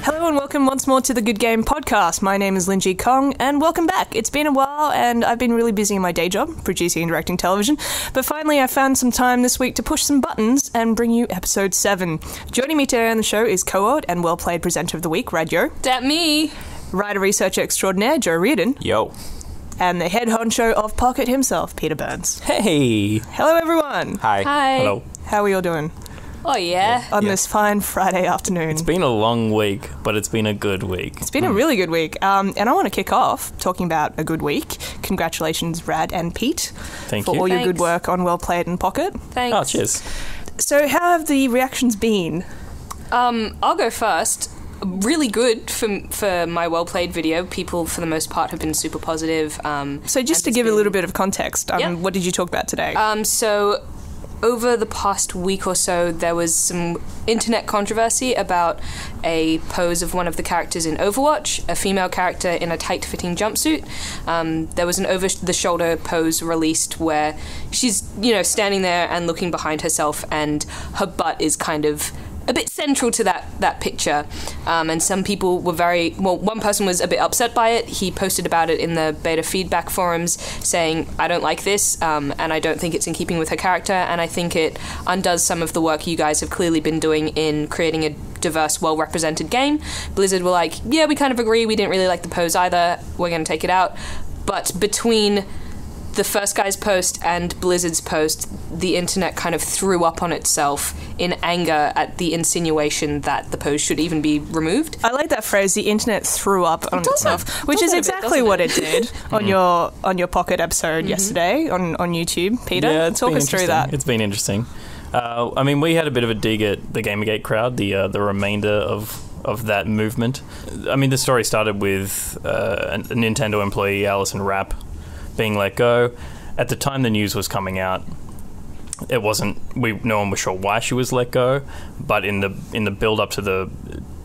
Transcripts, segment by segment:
Hello and welcome once more to the Good Game Podcast. My name is Lin Jie Kong and welcome back. It's been a while and I've been really busy in my day job, producing and directing television, but finally I found some time this week to push some buttons and bring you episode 7. Joining me today on the show is co-ord and well-played presenter of the week, Rad Yeo. That me. Writer researcher extraordinaire, Reardon. Yo. And the head honcho of Pocket himself, Peter Burns. Hey. Hello everyone. Hi. Hi. Hello. How are we all doing? Oh, yeah. On this fine Friday afternoon. It's been a long week, but it's been a good week. It's been a really good week. And I want to kick off talking about a good week. Congratulations, Rad and Pete. Thank for you. all your Thanks. good work on Well Played and Pocket. Thanks. Oh, cheers. So how have the reactions been? I'll go first. Really good for my well-played video. People, for the most part, have been super positive. So just to give a little bit of context, Yeah. what did you talk about today? So over the past week or so, there was some internet controversy about a pose of one of the characters in Overwatch, a female character in a tight-fitting jumpsuit. There was an over-the-shoulder pose released where she's, standing there and looking behind herself, and her butt is kind of a bit central to that picture. And some people were one person was a bit upset by it. He posted about it in the beta feedback forums saying, I don't like this, and I don't think it's in keeping with her character, and I think it undoes some of the work you guys have clearly been doing in creating a diverse, well-represented game. Blizzard were like, yeah, we kind of agree, we didn't really like the pose either, we're going to take it out. But between the first guy's post and Blizzard's post, the internet kind of threw up on itself in anger at the insinuation that the pose should even be removed. I like that phrase, the internet threw up on itself, which is exactly what it did on your Pocket episode yesterday on YouTube. Peter, Yeah, talk us through that. It's been interesting. We had a bit of a dig at the Gamergate crowd, the remainder of that movement. The story started with a Nintendo employee, Alison Rapp, being let go. At the time the news was coming out, no one was sure why she was let go, but in the build up to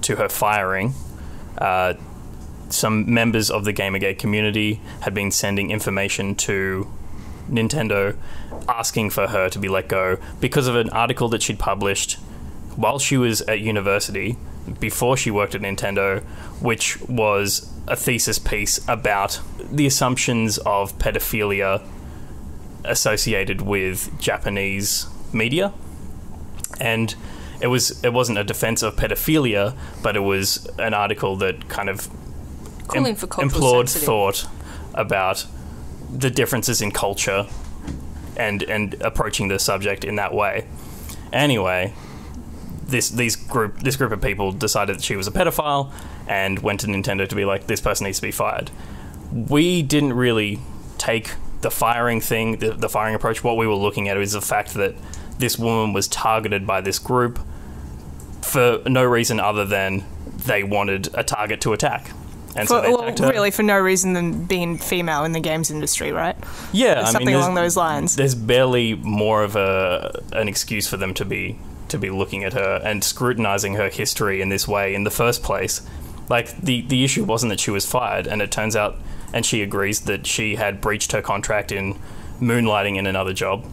her firing, some members of the Gamergate community had been sending information to Nintendo asking for her to be let go because of an article that she'd published while she was at university before she worked at Nintendo, which was a thesis piece about the assumptions of pedophilia associated with Japanese media. And it wasn't a defense of pedophilia, but it was an article that kind of Calling for cultural implored sensitive. thought about the differences in culture and approaching the subject in that way. Anyway, this group of people decided that she was a pedophile and went to Nintendo to be like, this person needs to be fired. We didn't really take the firing thing, the firing approach. What we were looking at is the fact that this woman was targeted by this group for no reason other than they wanted a target to attack. And so they attacked her. Really, for no reason than being female in the games industry, right? Yeah, something along those lines. There's barely more of an excuse for them to be looking at her and scrutinizing her history in this way in the first place. Like, the issue wasn't that she was fired, and it turns out, and she agrees, that she had breached her contract in moonlighting in another job.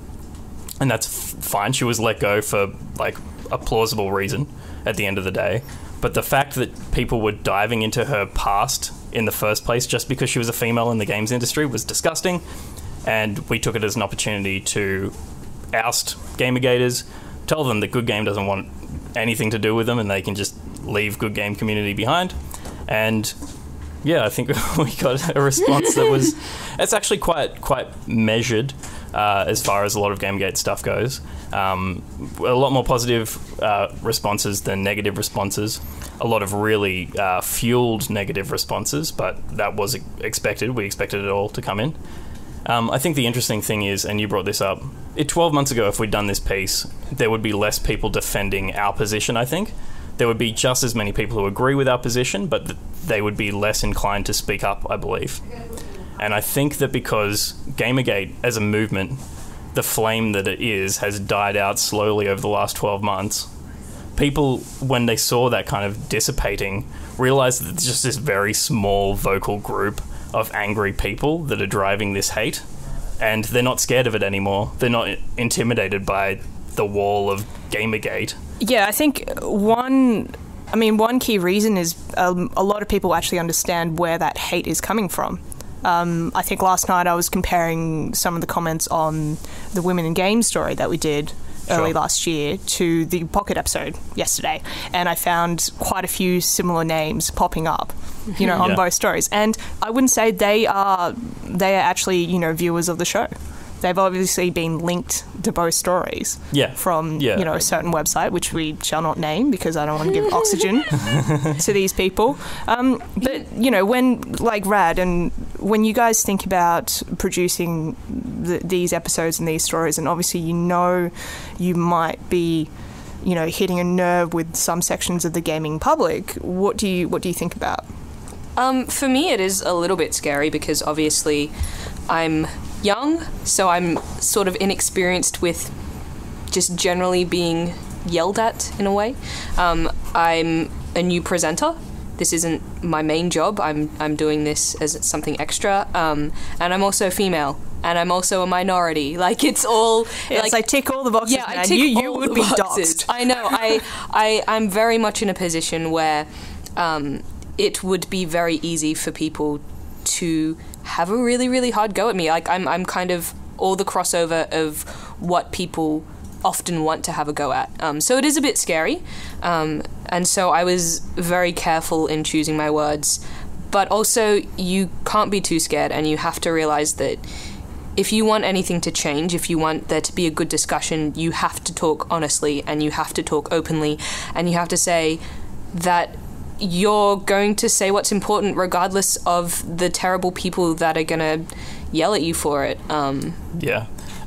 And that's fine. She was let go for, like, a plausible reason at the end of the day. But the fact that people were diving into her past in the first place just because she was a female in the games industry was disgusting. And we took it as an opportunity to oust Gamergaters, tell them that Good Game doesn't want anything to do with them and they can just leave Good Game community behind. And yeah, I think we got a response that was, it's actually quite measured as far as a lot of Gamergate stuff goes. A lot more positive responses than negative responses. A lot of really fueled negative responses, but that was expected. We expected it all to come in. I think the interesting thing is, and you brought this up, 12 months ago, if we'd done this piece, there would be less people defending our position, I think. There would be just as many people who agree with our position, but they would be less inclined to speak up, I believe. And I think that because Gamergate, as a movement, the flame that it is, has died out slowly over the last 12 months, people, when they saw that kind of dissipating, realised that it's just this very small vocal group of angry people that are driving this hate, and they're not scared of it anymore. They're not intimidated by the wall of Gamergate. Yeah, I think one I mean, one key reason is a lot of people actually understand where that hate is coming from. I think last night I was comparing some of the comments on the Women in Games story that we did early last year to the Pocket episode yesterday, and I found quite a few similar names popping up, on both stories. And I wouldn't say they are actually, viewers of the show. They've obviously been linked to both stories from a certain website, which we shall not name because I don't want to give oxygen to these people. But when like Rad, and when you guys think about producing these episodes and these stories, and obviously you might be hitting a nerve with some sections of the gaming public, what do you think about? For me, it is a little bit scary because obviously I'm young, so I'm sort of inexperienced with just generally being yelled at in a way. I'm a new presenter. This isn't my main job. I'm doing this as something extra. And I'm also female. And I'm also a minority. Like, it's all... Yes, I tick all the boxes, yeah, man. I tick you all would the be boxes. doxed. I know. I'm very much in a position where it would be very easy for people to have a really, really hard go at me. Like, I'm kind of all the crossover of what people often want to have a go at. So it is a bit scary. And so I was very careful in choosing my words. But also, you can't be too scared, and you have to realize that if you want anything to change, if you want there to be a good discussion, you have to talk honestly, and you have to talk openly, and you have to say that you're going to say what's important regardless of the terrible people that are going to yell at you for it. And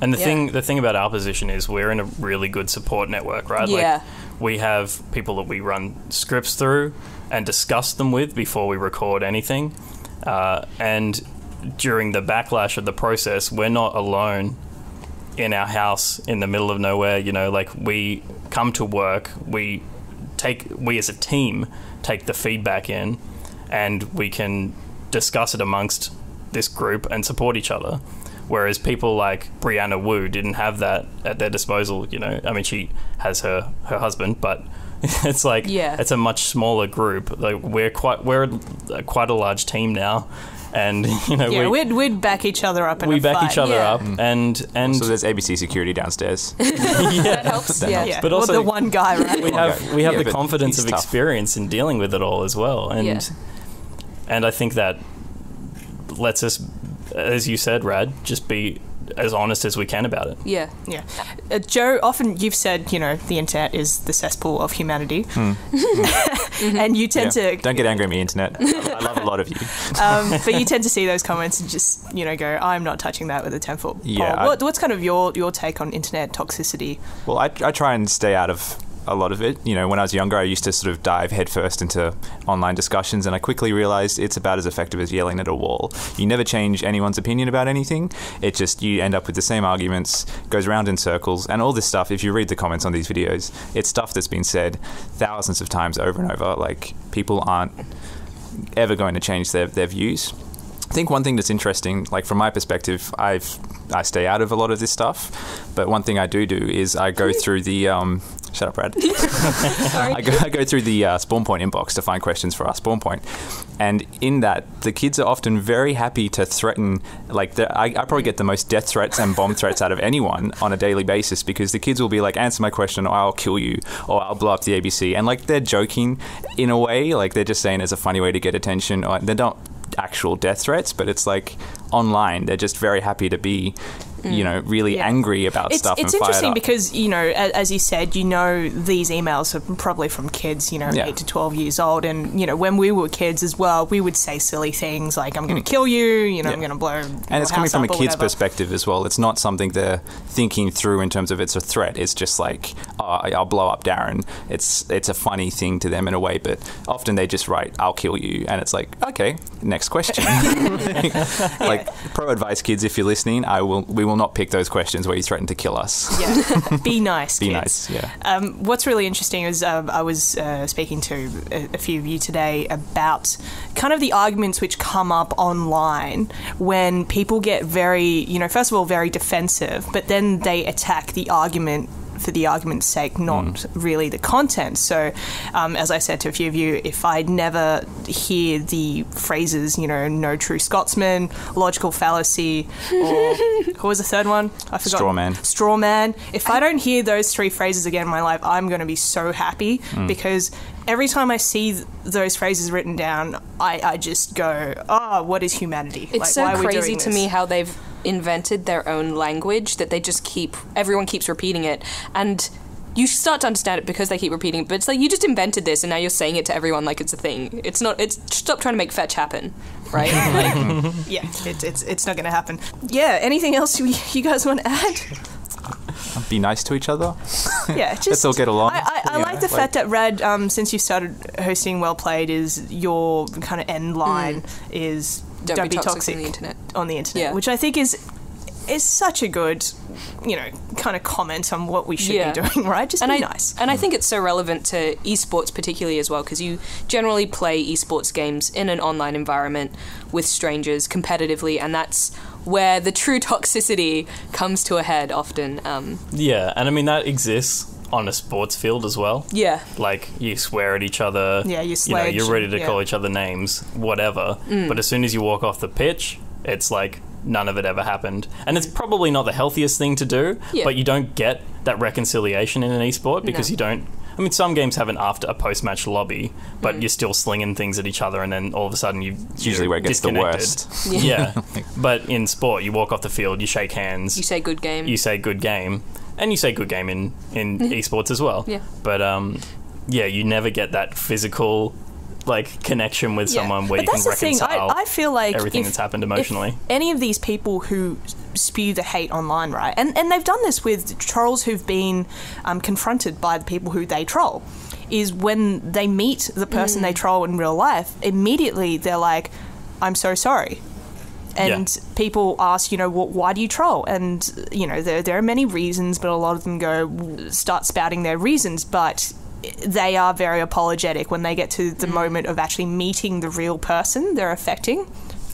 the thing about our position is we're in a really good support network, right? Yeah. Like, we have people that we run scripts through and discuss them with before we record anything. And during the backlash of the process, we're not alone in our house in the middle of nowhere. Like, we come to work, we as a team take the feedback in, and we can discuss it amongst this group and support each other. Whereas people like Brianna Wu didn't have that at their disposal. I mean, she has her husband, but it's like it's a much smaller group. Like, we're quite a large team now. And we'd back each other up in we a back fight. each other up, and so there's ABC security downstairs. That helps. Yeah. But also the one guy, right? we have the but confidence he's of tough. experience in dealing with it all as well, and I think that lets us, as you said, Rad, just be as honest as we can about it. Yeah. Joe, often you've said, the internet is the cesspool of humanity. And you tend to... Don't get angry at me, internet. I love a lot of you. But you tend to see those comments and just, go, I'm not touching that with a 10-foot pole. Yeah, What's kind of your take on internet toxicity? Well, I try and stay out of a lot of it. When I was younger, I used to sort of dive headfirst into online discussions, and I quickly realized it's about as effective as yelling at a wall. You never change anyone's opinion about anything. It just, you end up with the same arguments, goes around in circles, and all this stuff, if you read the comments on these videos, it's stuff that's been said thousands of times over and over. Like, people aren't ever going to change their views. I think one thing that's interesting, like from my perspective, I stay out of a lot of this stuff, but one thing I do is I go through the shut up, Brad. I go through the Spawn Point inbox to find questions for our Spawn Point, and in that, the kids are often very happy to threaten. Like, I probably get the most death threats and bomb threats out of anyone on a daily basis, because the kids will be like, answer my question, or I'll kill you, or I'll blow up the ABC, and like, they're joking in a way, like they're just saying it's a funny way to get attention, or they're not actual death threats, but it's like online they're just very happy to be really angry about stuff. It's and interesting fired up. because as you said, these emails are probably from kids 8 to 12 years old, and when we were kids as well, we would say silly things like, I'm going to kill you, I'm going to blow, and it's coming from a kid's perspective as well. It's not something they're thinking through in terms of it's a threat. It's just like, I'll blow up Darren. It's a funny thing to them in a way, but often they just write, I'll kill you, and it's like, okay, next question. Like, pro advice, kids, if you're listening, we will not pick those questions where you threaten to kill us. Be nice, Be kids. nice, yeah. What's really interesting is I was speaking to a few of you today about kind of the arguments which come up online when people get very, first of all, very defensive, but then they attack the argument for the argument's sake, not really the content. So, as I said to a few of you, if I never hear the phrases, no true Scotsman, logical fallacy, or what was the third one? I forgot. Straw man. If I don't hear those three phrases again in my life, I'm going to be so happy because every time I see those phrases written down, I just go, oh, what is humanity? It's so crazy to me how they've invented their own language that they just everyone keeps repeating it. And you start to understand it because they keep repeating it, but it's like you just invented this and now you're saying it to everyone like it's a thing. Stop trying to make fetch happen, right? Yeah, it's not going to happen. Yeah, anything else you guys want to add? Be nice to each other. Yeah, just let's all get along. I like the fact that Rad, since you started hosting Well Played, is your kind of end line is don't be toxic on the internet, which I think is such a good, kind of comment on what we should be doing, right? Just be nice. And I think it's so relevant to eSports particularly as well, because you generally play eSports games in an online environment with strangers competitively, and that's where the true toxicity comes to a head often. Yeah, and I mean, that exists on a sports field as well. Yeah. Like, you swear at each other. Yeah, you sledge. You're ready to call each other names, whatever. But as soon as you walk off the pitch, it's like none of it ever happened. And it's probably not the healthiest thing to do, but you don't get that reconciliation in an esport because you don't... I mean, some games have a post-match lobby, but you're still slinging things at each other, and then all of a sudden it's usually where it gets the worst. Yeah. But in sport, you walk off the field, you shake hands. You say good game. You say good game. And you say good game in esports as well. Yeah. But, you never get that physical... connection with someone where you can reconcile I feel like everything that's happened emotionally. If any of these people who spew the hate online, right, and they've done this with trolls who've been confronted by the people who they troll, is when they meet the person they troll in real life, immediately they're like, I'm so sorry. And people ask, why do you troll? And, there are many reasons, but a lot of them start spouting their reasons, but they are very apologetic when they get to the moment of actually meeting the real person they're affecting.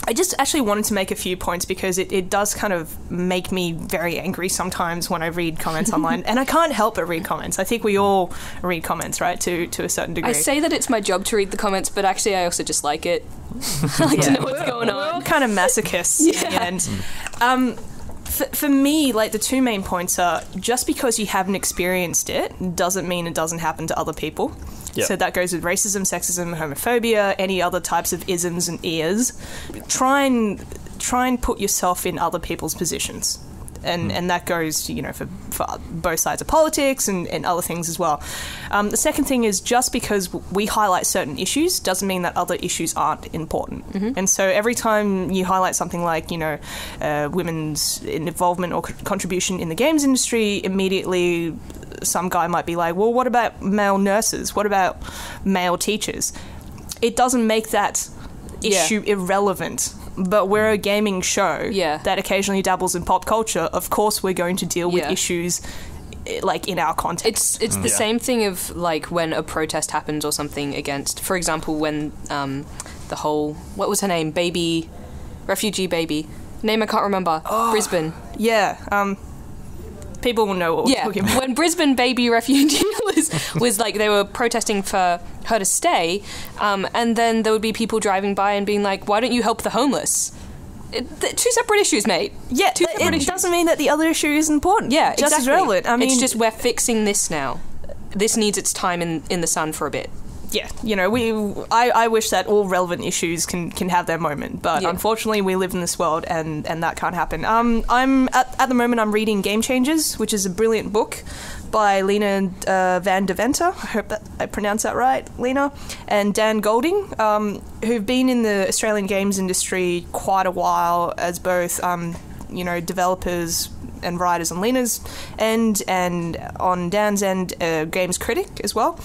I just actually wanted to make a few points because it does kind of make me very angry sometimes when I read comments online, and I can't help but read comments. I think we all read comments, right, to a certain degree. I say that it's my job to read the comments, but actually I also just like it. I like to know what's going on. We're all kind of masochists in the end. For me, the two main points are just because you haven't experienced it doesn't mean it doesn't happen to other people. Yep. So that goes with racism, sexism, homophobia, any other types of isms and ears. Try and put yourself in other people's positions. And that goes, for both sides of politics and other things as well. The second thing is just because we highlight certain issues doesn't mean that other issues aren't important. And so every time you highlight something like, women's involvement or contribution in the games industry, immediately some guy might be like, well, what about male nurses? What about male teachers? It doesn't make that issue irrelevant. But we're a gaming show that occasionally dabbles in pop culture. Of course we're going to deal with issues in our context. It's the same thing of when a protest happens or something against, for example, when the whole, what was her name? Refugee baby. Name I can't remember. Brisbane. Yeah. People will know what we're talking about. When Brisbane baby refugee was they were protesting for her to stay, and then there would be people driving by and being like, why don't you help the homeless? Two separate issues, mate. Yeah, it doesn't mean that the other issue is important. Yeah, just as relevant. I mean, it's just we're fixing this now. This needs its time in the sun for a bit. Yeah, I wish that all relevant issues can have their moment, but unfortunately we live in this world and that can't happen. I'm at the moment I'm reading Game Changers, which is a brilliant book by Lena van Deventer. I hope that I pronounced that right, Lena, and Dan Golding, who've been in the Australian games industry quite a while as both developers and writers and Lena's end, and on Dan's end, a games critic as well.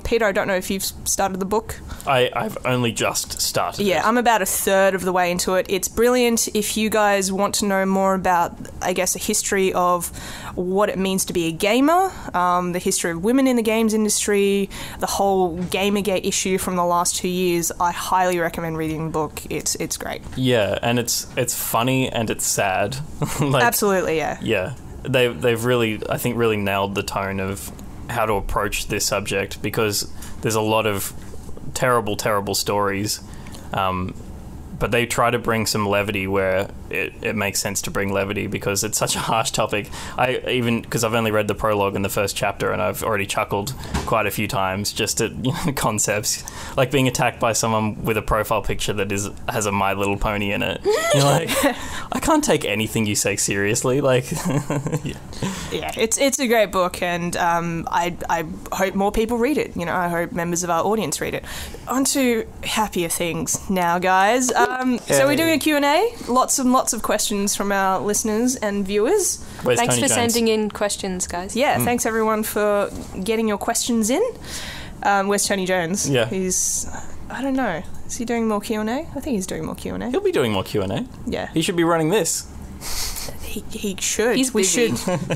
Peter, I don't know if you've started the book. I've only just started it. I'm about a third of the way into it. It's brilliant. If you guys want to know more about, I guess, a history of what it means to be a gamer, the history of women in the games industry, the whole Gamergate issue from the last 2 years, I highly recommend reading the book. It's great. Yeah, and it's funny and it's sad. Absolutely, yeah. Yeah. they've really, I think, really nailed the tone of how to approach this subject, because there's a lot of terrible stories, but they try to bring some levity where it makes sense to bring levity, because it's such a harsh topic. Because I've only read the prologue and the first chapter, and I've already chuckled quite a few times just at concepts like being attacked by someone with a profile picture that has a My Little Pony in it. You're like, I can't take anything you say seriously. Like, yeah, it's a great book, and I hope more people read it. I hope members of our audience read it. On to happier things now, guys. So we're doing a Q&A. Lots and lots of questions from our listeners and viewers. Where's Thanks Tony for Jones? sending in questions, guys. Yeah, thanks everyone for getting your questions in. Where's Tony Jones? Yeah. I don't know. Is he doing more Q&A? I think he's doing more Q&A. He'll be doing more Q&A. Yeah. He should be running this. He should. He's busy.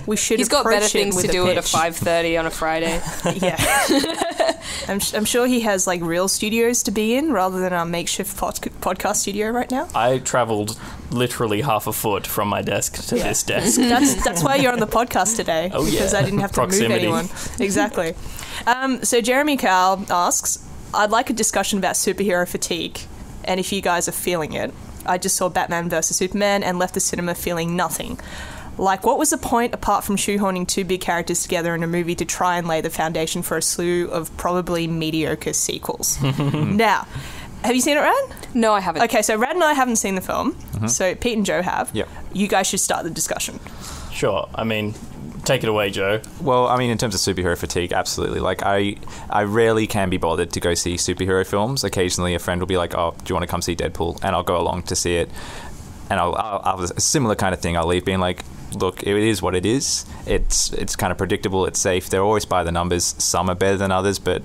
We should. He's got better things to do at a pitch. 5:30 on a Friday. Yeah. I'm sure he has like real studios to be in rather than our makeshift podcast studio right now. I travelled literally half a foot from my desk to this desk. That's why you're on the podcast today. Oh, yeah. Because I didn't have to Proximity. move anyone. Exactly. So Jeremy Cowell asks, I'd like a discussion about superhero fatigue, and if you guys are feeling it. I just saw Batman vs Superman and left the cinema feeling nothing. Like, what was the point apart from shoehorning two big characters together in a movie to try and lay the foundation for a slew of probably mediocre sequels? Now, have you seen it, Rad? No, I haven't. Okay, so Rad and I haven't seen the film, so Pete and Joe have. Yep. You guys should start the discussion. Sure. I mean, take it away, Joe. Well, I mean, in terms of superhero fatigue, absolutely. Like, I rarely can be bothered to go see superhero films. Occasionally, a friend will be like, "Oh, do you want to come see Deadpool?" And I'll go along to see it. And I'll a similar kind of thing. I'll leave being like, "Look, it is what it is. It's kind of predictable. It's safe. They're always by the numbers. Some are better than others, but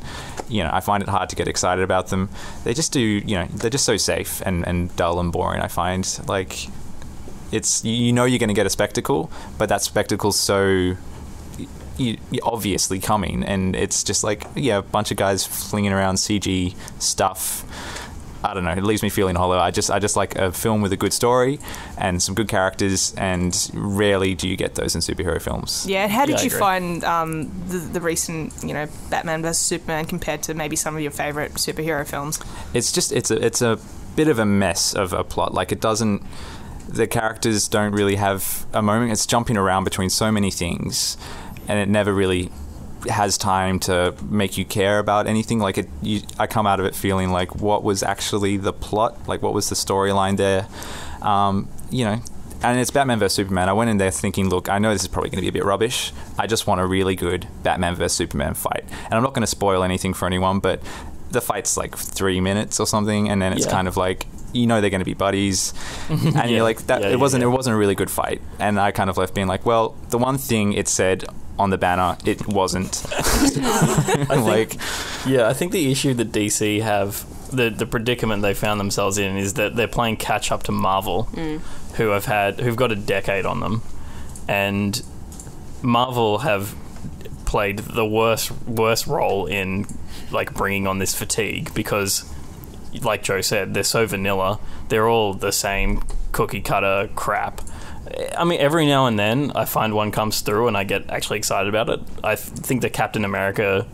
I find it hard to get excited about them. They just do. They're just so safe and dull and boring. I find like." It's you're going to get a spectacle, but that spectacle's so obviously coming, and it's just like a bunch of guys flinging around CG stuff. I don't know. It leaves me feeling hollow. I just like a film with a good story and some good characters, and rarely do you get those in superhero films. Yeah, how did I you agree. find the recent Batman vs Superman compared to maybe some of your favourite superhero films? It's a bit of a mess of a plot. Like, it doesn't. The characters don't really have a moment. It's jumping around between so many things, and it never really has time to make you care about anything. Like, I come out of it feeling like, what was actually the plot? Like, what was the storyline there? And it's Batman vs Superman. I went in there thinking, look, I know this is probably going to be a bit rubbish. I just want a really good Batman vs Superman fight. And I'm not going to spoil anything for anyone, but the fight's like 3 minutes or something, and then it's kind of like, they're going to be buddies, and you're like, it wasn't a really good fight. And I kind of left being like, well, the one thing it said on the banner, it wasn't. I think the issue that DC have, the predicament they found themselves in, is that they're playing catch up to Marvel, who've got a decade on them, and Marvel have played the worst role in like bringing on this fatigue, because like Joe said, they're so vanilla. They're all the same cookie cutter crap. I mean, every now and then I find one comes through and I get actually excited about it. I think the Captain America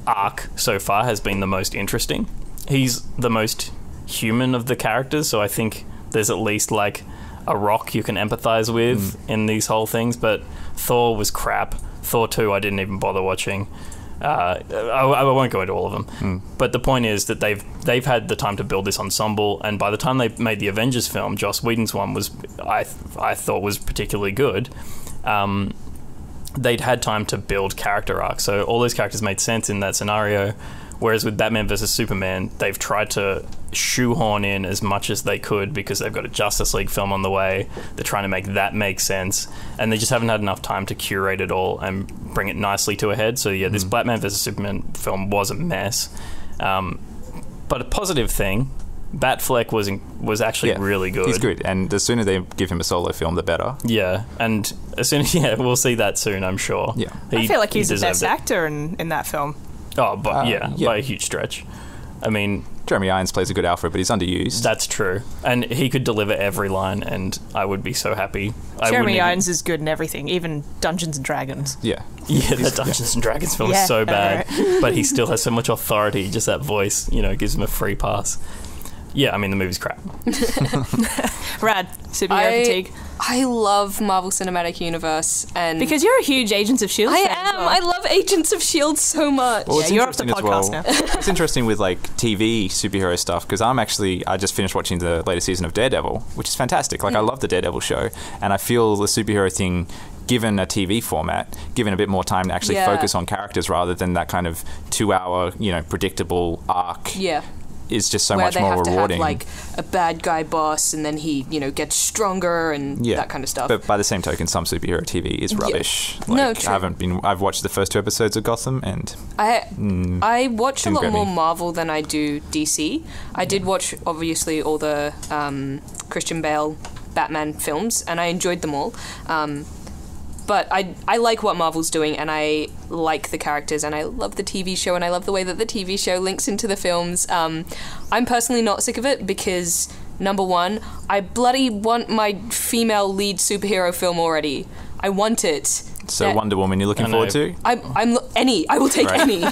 arc so far has been the most interesting. He's the most human of the characters, so I think there's at least like a Rock you can empathize with in these whole things. But Thor was crap. Thor 2 I didn't even bother watching. I won't go into all of them, but the point is that they've had the time to build this ensemble, and by the time they made the Avengers film, Joss Whedon's one was I thought was particularly good. They'd had time to build character arcs, so all those characters made sense in that scenario. Whereas with Batman vs Superman, they've tried to shoehorn in as much as they could because they've got a Justice League film on the way. They're trying to make that make sense, and they just haven't had enough time to curate it all and bring it nicely to a head. So this Batman vs Superman film was a mess. But a positive thing, Batfleck was actually really good. He's good, and the sooner they give him a solo film, the better. Yeah, and as soon as we'll see that soon, I'm sure. Yeah, I feel like he's the deserved best actor in that film. Oh, but by a huge stretch. I mean, Jeremy Irons plays a good Alfred, but he's underused. That's true. And he could deliver every line, and I would be so happy. Jeremy Irons is good in everything, even Dungeons and Dragons. Yeah. Yeah, the Dungeons and Dragons film is so bad, but he still has so much authority. Just that voice, gives him a free pass. Yeah, I mean, the movie's crap. Rad, superhero fatigue. I love Marvel Cinematic Universe, and because you're a huge Agents of S.H.I.E.L.D. fan as well. I love Agents of S.H.I.E.L.D. so much. Well, you're off the podcast now. It's interesting with like TV superhero stuff because I just finished watching the latest season of Daredevil, which is fantastic. Like I love the Daredevil show, and I feel the superhero thing, given a TV format, given a bit more time to actually focus on characters rather than that kind of 2-hour, predictable arc. Yeah. Is just so where much they more have rewarding. To have, like a bad guy boss, and then he, gets stronger and that kind of stuff. But by the same token, some superhero TV is rubbish. Yeah. No, true. I've watched the first 2 episodes of Gotham, and I watch a lot more me. Marvel than I do DC. I did watch obviously all the Christian Bale Batman films, and I enjoyed them all. But I like what Marvel's doing, and I like the characters, and I love the TV show, and I love the way that the TV show links into the films. I'm personally not sick of it because, number one, I bloody want my female lead superhero film already. I want it. So Wonder Woman, you're looking forward to? I will take any.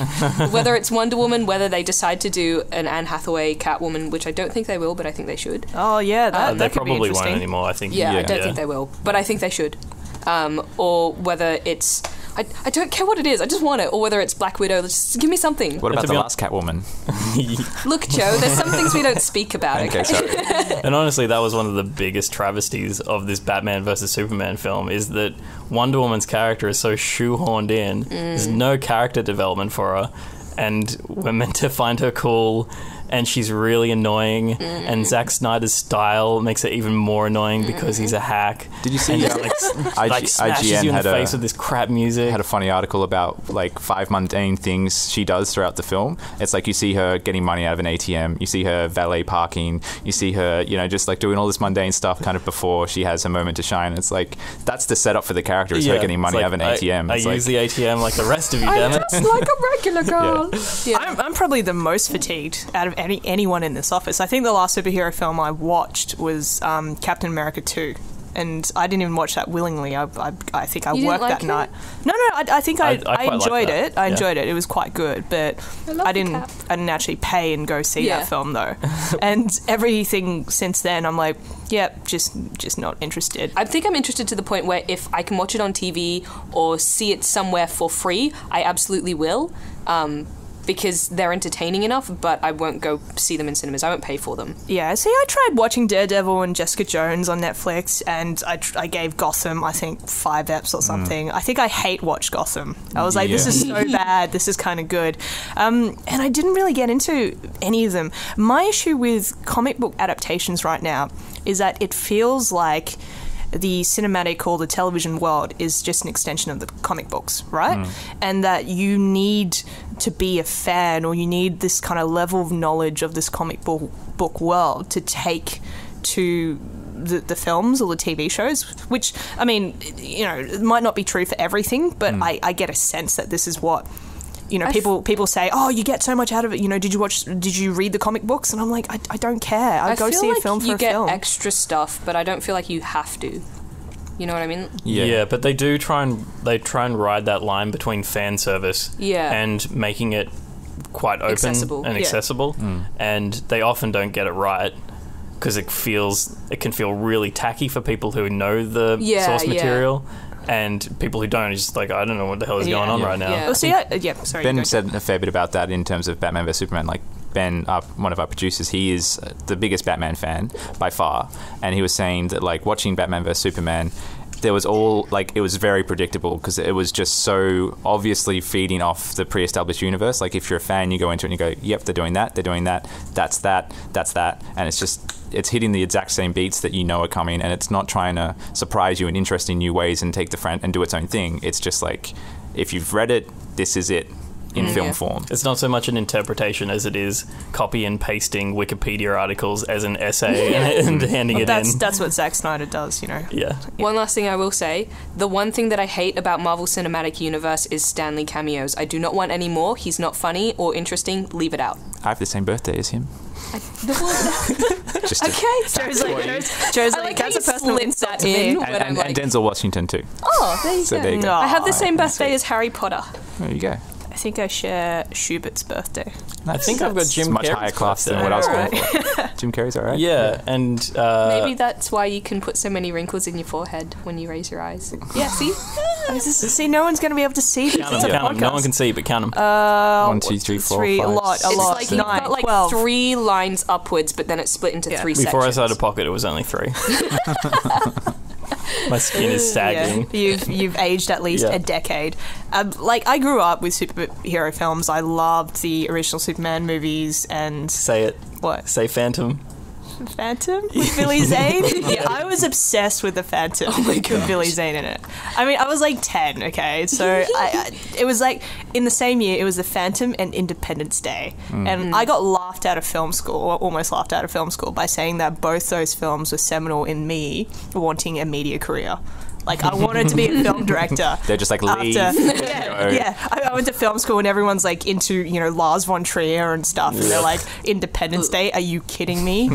Whether it's Wonder Woman, whether they decide to do an Anne Hathaway Catwoman, which I don't think they will, but I think they should. Oh yeah, that they could be probably interesting. won't anymore. I think. Yeah, I don't think they will, but I think they should. Or whether it's... I don't care what it is, I just want it. Or whether it's Black Widow, just give me something. What about the last Catwoman? Look, Joe, there's some things we don't speak about, okay? Sorry. And honestly, that was one of the biggest travesties of this Batman versus Superman film, is that Wonder Woman's character is so shoehorned in. There's no character development for her. And we're meant to find her cool, and she's really annoying, and Zack Snyder's style makes her even more annoying because he's a hack. Did you see smashes IGN you in had the face with this crap music? Had a funny article about like 5 mundane things she does throughout the film. It's like you see her getting money out of an ATM, you see her valet parking, you see her, just like doing all this mundane stuff kind of before she has her moment to shine. It's like that's the setup for the character, is her getting money out of an ATM. I use the ATM like the rest of you, damn it. I'm just like a regular girl. Yeah. I'm probably the most fatigued out of anyone in this office. I think the last superhero film I watched was Captain America 2. And I didn't even watch that willingly. I think I worked that night. No, I think I enjoyed it. I enjoyed it. It was quite good, but I didn't actually pay and go see that film though. And everything since then, I'm like, just not interested. I think I'm interested to the point where if I can watch it on TV or see it somewhere for free, I absolutely will. Because they're entertaining enough, but I won't go see them in cinemas. I won't pay for them. Yeah, see, I tried watching Daredevil and Jessica Jones on Netflix, and I gave Gotham, I think, 5 eps or something. I think I hate-watched Gotham. I was like, this is so bad, this is kind of good. And I didn't really get into any of them. My issue with comic book adaptations right now is that it feels like the cinematic or the television world is just an extension of the comic books, right? And that you need to be a fan, or you need this kind of level of knowledge of this comic book world to take to the films or the TV shows, which, I mean, it might not be true for everything, but I get a sense that this is what people say, oh, you get so much out of it. Did you read the comic books? And I'm like, I don't care. I go see a film for a film. You get extra stuff, but I don't feel like you have to. You know what I mean? Yeah, but they try and ride that line between fan service and making it quite open and accessible. And they often don't get it right because it can feel really tacky for people who know the source material. And people who don't are just like, I don't know what the hell is going on right now. Well, see, sorry. Ben said a fair bit about that in terms of Batman vs Superman. Like Ben, one of our producers, he is the biggest Batman fan by far, and he was saying that like watching Batman vs Superman, there was it was very predictable because it was just so obviously feeding off the pre-established universe. Like if you're a fan, you go into it and you go, yep, they're doing that, that's that, and it's hitting the exact same beats that are coming, and it's not trying to surprise you in interesting new ways and take the front and do its own thing. It's just like, if you've read it, this is it. in film form. It's not so much an interpretation as it is copy and pasting Wikipedia articles as an essay and handing it in. That's what Zack Snyder does, you know. Yeah. One last thing I will say, the one thing that I hate about Marvel Cinematic Universe is Stan Lee cameos. I do not want any more. He's not funny or interesting. Leave it out. I have the same birthday as him. Just Joe's like, that's a personal insult to me. And Denzel Washington too. Oh, there you So go. there you go. I have the same birthday as Harry Potter. There you go. I think I share Schubert's birthday. I think I've got Jim It's much Carrey's higher class than birthday. what I was going for. Jim Carrey's alright. Yeah, and Maybe that's why you can put so many wrinkles in your forehead when you raise your eyes. Yeah, see? See, no one's going to be able to see this. count them. No one can see, but count them. 1, 2, 3, 4, 5, a lot. It's like you've 9, got like 12. 3 lines upwards, but then it's split into 3 sections. Before I started Pocket, it was only 3. My skin is sagging. Yeah, you've aged at least a decade. Like, I grew up with superhero films. I loved the original Superman movies and... Say it. What? Say Phantom. Phantom with Billy Zane? Yeah, I was obsessed with the Phantom with Billy Zane in it. I mean, I was like 10, okay? So it was like, in the same year, it was the Phantom and Independence Day. And I got laughed out of film school, or almost laughed out of film school, by saying that both those films were seminal in me wanting a media career. Like, I wanted to be a film director. They're just like, leave. I went to film school and everyone's like into, you know, Lars von Trier and stuff. And they're like, Independence Day? Are you kidding me?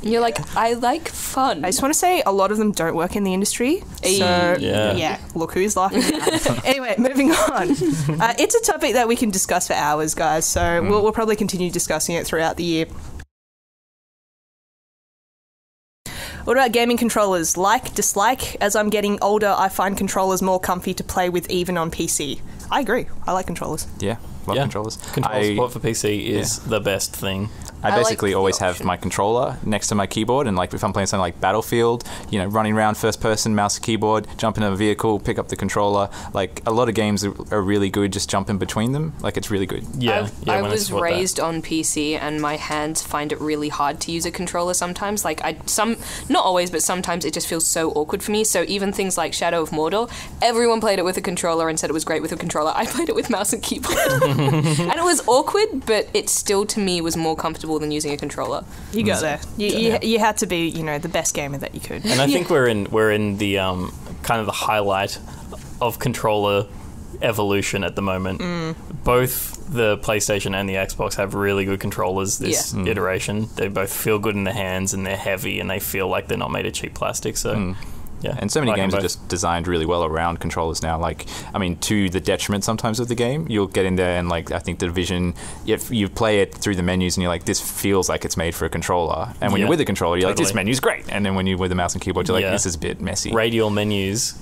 You're like, I like fun. I just want to say a lot of them don't work in the industry. So, yeah, look who's laughing now. Anyway, moving on. It's a topic that we can discuss for hours, guys. So we'll probably continue discussing it throughout the year. What about gaming controllers? Like, dislike? As I'm getting older, I find controllers more comfy to play with even on PC. I agree. I like controllers. Yeah, love controllers. Control support for PC is the best thing. I basically like always the have option. my controller next to my keyboard, and like if I'm playing something like Battlefield, you know, running around first person, mouse, keyboard, jump in a vehicle, pick up the controller. Like a lot of games are really good just jumping between them. Like it's really good. I was raised on PC, and my hands find it really hard to use a controller sometimes. Like not always, but sometimes it just feels so awkward for me. So even things like Shadow of Mordor, everyone played it with a controller and said it was great with a controller. I played it with mouse and keyboard, and it was awkward, but it still to me was more comfortable than using a controller. You got there. You had to be, you know, the best gamer that you could. And I think we're in the kind of the highlight of controller evolution at the moment. Both the PlayStation and the Xbox have really good controllers this iteration. They both feel good in the hands, and they're heavy, and they feel like they're not made of cheap plastic. So yeah, and so many like games are just designed really well around controllers now. Like, I mean, to the detriment sometimes of the game. You'll get in there and, like, I think the Division, if you play it through the menus and you're like, this feels like it's made for a controller. And when you're with a controller, you're like, this menu's great. And then when you're with a mouse and keyboard, you're like, this is a bit messy. Radial menus,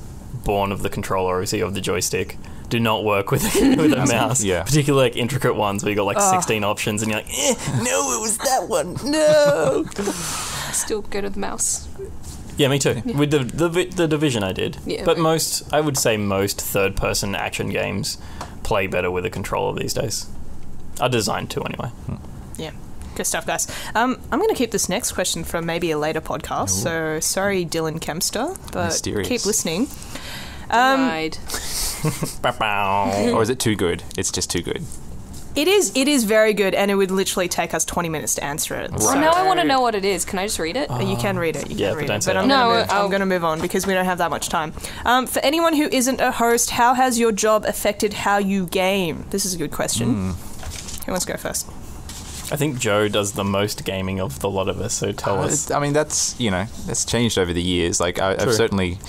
born of the controller, obviously, of the joystick, do not work with a mouse. Yeah. Particularly like intricate ones where you got like 16 options and you're like, no, it was that one. No. Still go to the mouse. Yeah, me too. With the Division I did. Yeah, but I would say most third-person action games play better with a controller these days. Are designed to, anyway. Yeah. Good stuff, guys. I'm going to keep this next question for maybe a later podcast. So, sorry, Dylan Kempster, but Mysterious. keep listening. Right. Or is it too good? It's just too good. It is very good, and it would literally take us 20 minutes to answer it. Well, now I want to know what it is. Can I just read it? You can read it. You Yeah, can but read don't it. say But that. I'm going to move on because we don't have that much time. For anyone who isn't a host, how has your job affected how you game? This is a good question. Who wants to go first? I think Joe does the most gaming of the lot of us, so tell us. I mean, that's changed over the years. Like, I've certainly,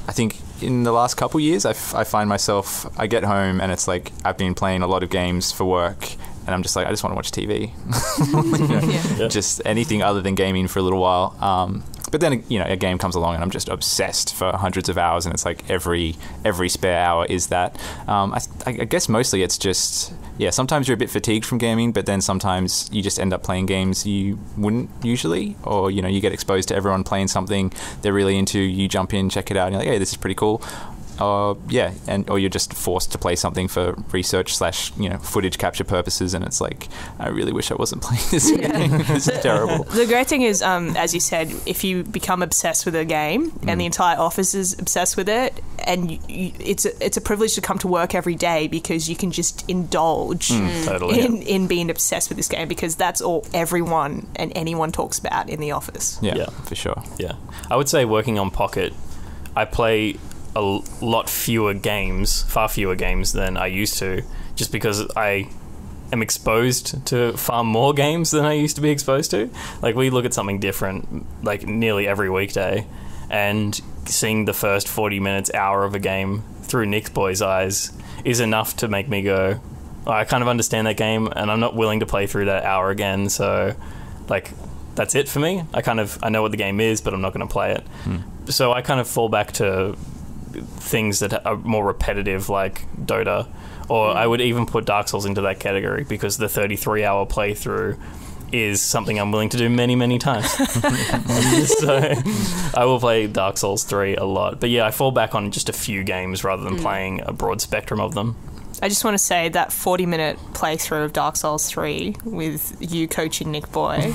I think in the last couple years, I find myself, I get home and it's like I've been playing a lot of games for work, and I'm just like, I just want to watch TV. Just anything other than gaming for a little while. But then, a game comes along and I'm just obsessed for hundreds of hours, and it's like every spare hour is that. I guess mostly it's just, sometimes you're a bit fatigued from gaming, but then sometimes you just end up playing games you wouldn't usually, or, you get exposed to everyone playing something they're really into, you jump in, check it out, and you're like, hey, this is pretty cool. Or you're just forced to play something for research / footage capture purposes, and it's like, I really wish I wasn't playing this game. This is terrible. The great thing is, as you said, if you become obsessed with a game and the entire office is obsessed with it, and it's a privilege to come to work every day because you can just indulge in being obsessed with this game, because that's all everyone and anyone talks about in the office. Yeah, for sure. Yeah. I would say working on Pocket, I play a lot fewer games, far fewer games than I used to, just because I am exposed to far more games than I used to be exposed to. Like, we look at something different like nearly every weekday, and seeing the first 40 minutes, hour of a game through Nick Boy's eyes is enough to make me go, oh, I kind of understand that game and I'm not willing to play through that hour again, so like that's it for me. I know what the game is, but I'm not going to play it. So I kind of fall back to things that are more repetitive, like Dota, or I would even put Dark Souls into that category, because the 33-hour playthrough is something I'm willing to do many, many times. So I will play Dark Souls 3 a lot. But yeah, I fall back on just a few games rather than playing a broad spectrum of them. I just want to say that 40-minute playthrough of Dark Souls 3 with you coaching Nick Boy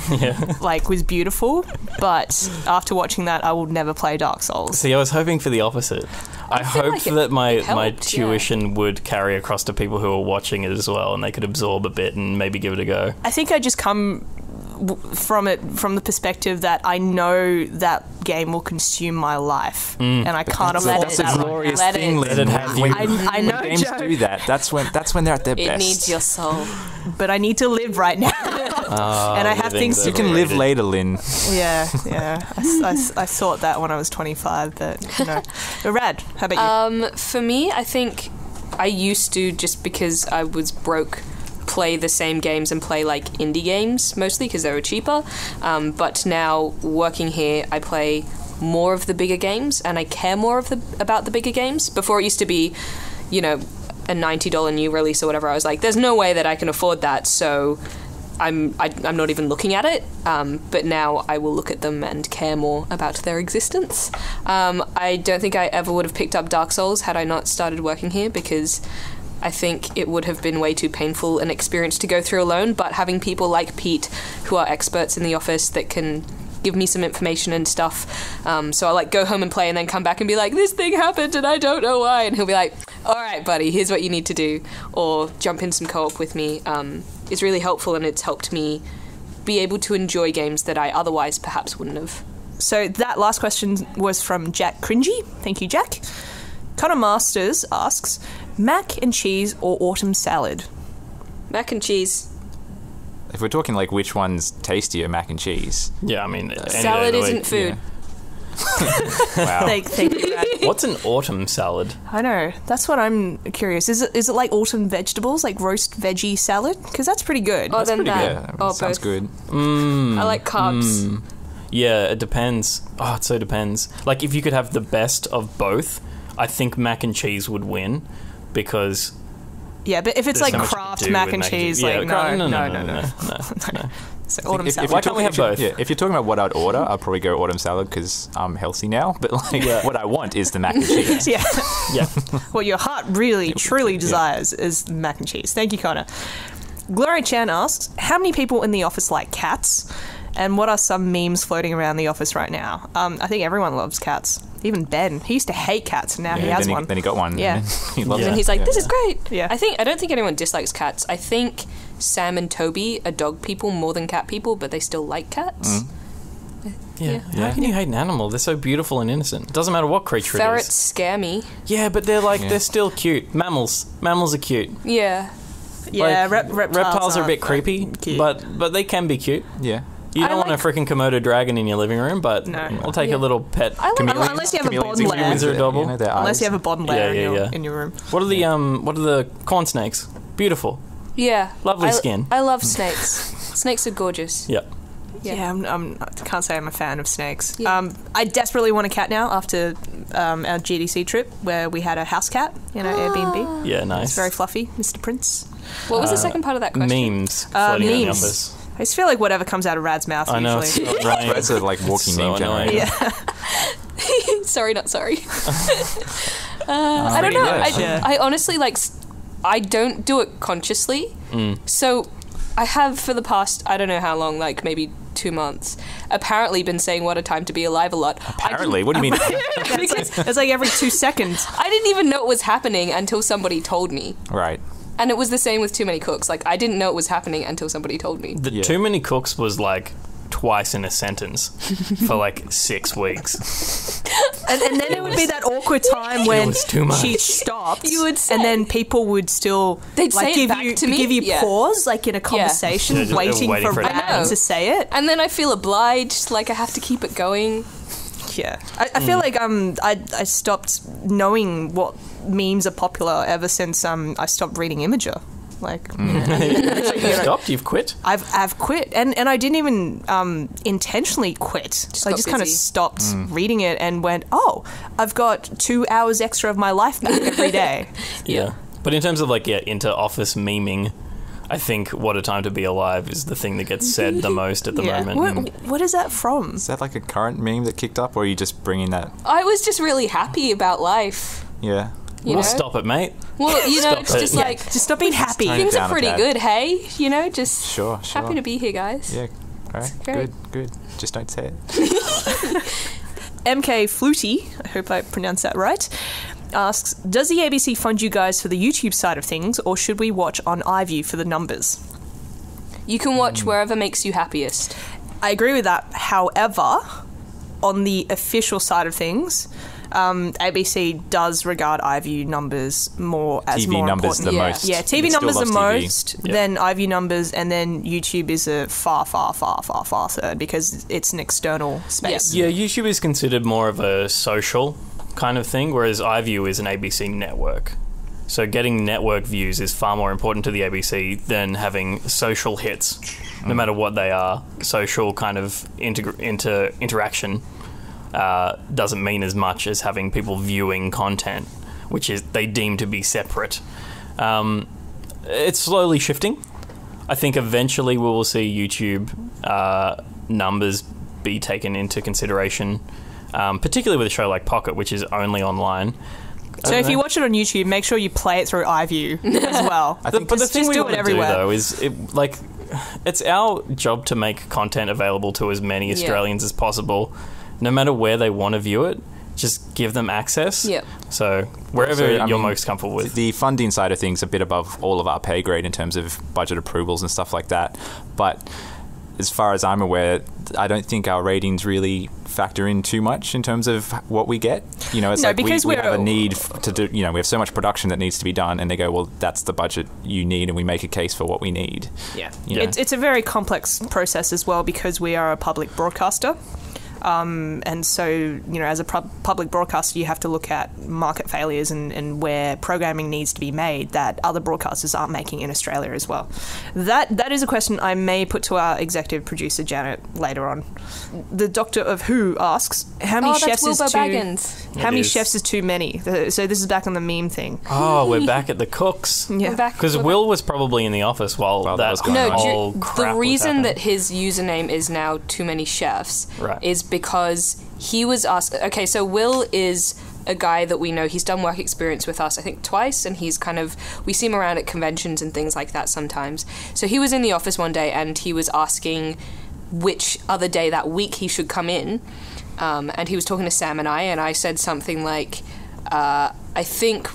was beautiful, but after watching that, I will never play Dark Souls. See, I was hoping for the opposite. I hoped that my tuition would carry across to people who are watching it as well, and they could absorb a bit and maybe give it a go. I think I just come from the perspective that I know that game will consume my life, and I can't let That's a glorious thing, Lin. I know, when games Joe. do that. That's when they're at their best. It needs your soul. But I need to live right now, and I have things. You can live later, Lin. Yeah. I thought that when I was 25, but no. But Rad, how about you? For me, I think I used to, just because I was broke, play the same games and play like indie games mostly because they were cheaper, but now working here I play more of the bigger games and I care more about the bigger games. Before it used to be, a $90 new release or whatever, I was like, there's no way that I can afford that, so I'm not even looking at it, but now I will look at them and care more about their existence. I don't think I ever would have picked up Dark Souls had I not started working here, because I think it would have been way too painful an experience to go through alone, but having people like Pete, who are experts in the office, that can give me some information and stuff, so I go home and play and then come back and be like, this thing happened and I don't know why, and he'll be like, alright buddy, here's what you need to do, or jump in some co-op with me, is really helpful, and it's helped me be able to enjoy games that I otherwise perhaps wouldn't have. So that last question was from Jack Cringy. Thank you, Jack. Connor Masters asks, mac and cheese or autumn salad? Mac and cheese. If we're talking which one's tastier, mac and cheese. Yeah, I mean, salad isn't food. Wow. Thank you, Rad. What's an autumn salad? I know. That's what I'm curious. Is it like autumn vegetables, like roast veggie salad? Because that's pretty good. Oh, then that. Yeah, sounds good. I like carbs. Yeah, it depends. Oh, it so depends. Like, if you could have the best of both, I think mac and cheese would win, because... Yeah, but if it's there's like so much Kraft to do mac with and cheese, Yeah, no. So autumn salad. Why can't we have both? If you're talking about what I'd order, I'd probably go autumn salad because I'm healthy now. But what I want is the mac and cheese. Yeah. Yeah. What your heart really, truly desires is mac and cheese. Thank you, Connor. Gloria Chan asks, how many people in the office like cats? And what are some memes floating around the office right now? I think everyone loves cats. Even Ben. He used to hate cats, and now he has one. Then he got one. Yeah. He loves And it. he's like, this is great. Yeah. I don't think anyone dislikes cats. I think Sam and Toby are dog people more than cat people, but they still like cats. Yeah. How can you hate an animal? They're so beautiful and innocent. It doesn't matter what creature Ferrets it is. scare me. Yeah, but they're still cute. Mammals are cute. Yeah. Yeah, reptiles are a bit creepy, cute. but they can be cute. Yeah. You don't want a freaking Komodo dragon in your living room, but No. I'll take a little pet. Unless you have a bond lair. Wizard double. Unless you have a bond lair Yeah. in your room. What are the corn snakes? Beautiful. Yeah. Lovely skin. I love snakes. Snakes are gorgeous. Yeah. Yeah, I can't say I'm a fan of snakes. Yeah. I desperately want a cat now after our GDC trip where we had a house cat in our Airbnb. Yeah, nice. It's very fluffy, Mr. Prince. What was the second part of that question? Memes floating in the memes. office. I just feel like whatever comes out of Rad's mouth I know. usually. It's not right. That's a walking So meme annoying. generator. Yeah. Sorry, not sorry. I don't know. Yeah. I honestly I don't do it consciously. So I have for the past, I don't know how long, like maybe 2 months, apparently been saying what a time to be alive a lot. Apparently? What do you mean? It's like every 2 seconds. I didn't even know it was happening until somebody told me. Right. And it was the same with Too Many Cooks. Like, I didn't know it was happening until somebody told me. The Too Many Cooks was like twice in a sentence for like 6 weeks. And then there would be that awkward time when was too much. she stopped. You would say. And then people would still They'd say it give back you to me. give you Yeah. pause, like in a conversation, Yeah, just waiting waiting for for it. I know. Rad to say it. And then I feel obliged, like I have to keep it going. Yeah, I feel like I stopped knowing what memes are popular ever since I stopped reading Imager. Like, You stopped? You've quit? I've quit, and I didn't even intentionally quit. I got just kind of busy. stopped reading it and went, oh, I've got 2 hours extra of my life back every day. Yeah. But in terms of like, inter-office memeing, I think What a Time to Be Alive is the thing that gets said the most at the moment. What is that from? Is that like a current meme that kicked up, or are you just bringing that? I was just really happy about life. Yeah. You know? Well, stop it, mate. Well, you know, Stop it's it. just Yeah. like Just stop being happy. tone it things down are a pretty tad. good. Hey, you know, just Sure. happy to be here, guys. Yeah. All right. great. Good. Just don't say it. MK Flutie, I hope I pronounced that right, asks, does the ABC fund you guys for the YouTube side of things, or should we watch on iView for the numbers? You can watch wherever makes you happiest. I agree with that. However, on the official side of things, ABC does regard iView numbers more as TV more numbers important. the Yeah. most. Yeah, TV It still numbers the loves TV. most, Yep. then iView numbers, and then YouTube is a far third because it's an external space. Yeah, YouTube is considered more of a social kind of thing, whereas iView is an ABC network. So getting network views is far more important to the ABC than having social hits, no matter what they are. Social kind of interaction doesn't mean as much as having people viewing content, which is they deem to be separate. It's slowly shifting. I think eventually we will see YouTube numbers be taken into consideration, particularly with a show like Pocket, which is only online. So if you watch it on YouTube, make sure you play it through iView as well. I think But the thing just we do want it to do, everywhere. though, is it's our job to make content available to as many Australians as possible, no matter where they want to view it. Just give them access. Yep. So wherever So, I you're mean, most comfortable with. The funding side of things a bit above all of our pay grade in terms of budget approvals and stuff like that. But as far as I'm aware, I don't think our ratings really factor in too much in terms of what we get. You know, it's No, like because we we're- have a need to do, you know, we have so much production that needs to be done, and they go, well, that's the budget you need, and we make a case for what we need. Yeah. Yeah. It's a very complex process as well because we are a public broadcaster. And so, you know, as a public broadcaster, you have to look at market failures and where programming needs to be made that other broadcasters aren't making in Australia as well. That is a question I may put to our executive producer, Janet, later on. The Doctor of Who asks, how many chefs is Wilbur too... Baggins. How many is. chefs is too many? So this is back on the meme thing. Oh, we're back at the cooks. Yeah. We're back- Because we're Will was probably in the office while While that that was going whole on. No, crap the was reason happening. that his username is now Too Many Chefs Right. is because he was asked. Okay, so Will is a guy that we know. He's done work experience with us, I think, twice, and he's kind of, we see him around at conventions and things like that sometimes. So he was in the office one day and he was asking which other day that week he should come in, and he was talking to Sam and I said something like, I think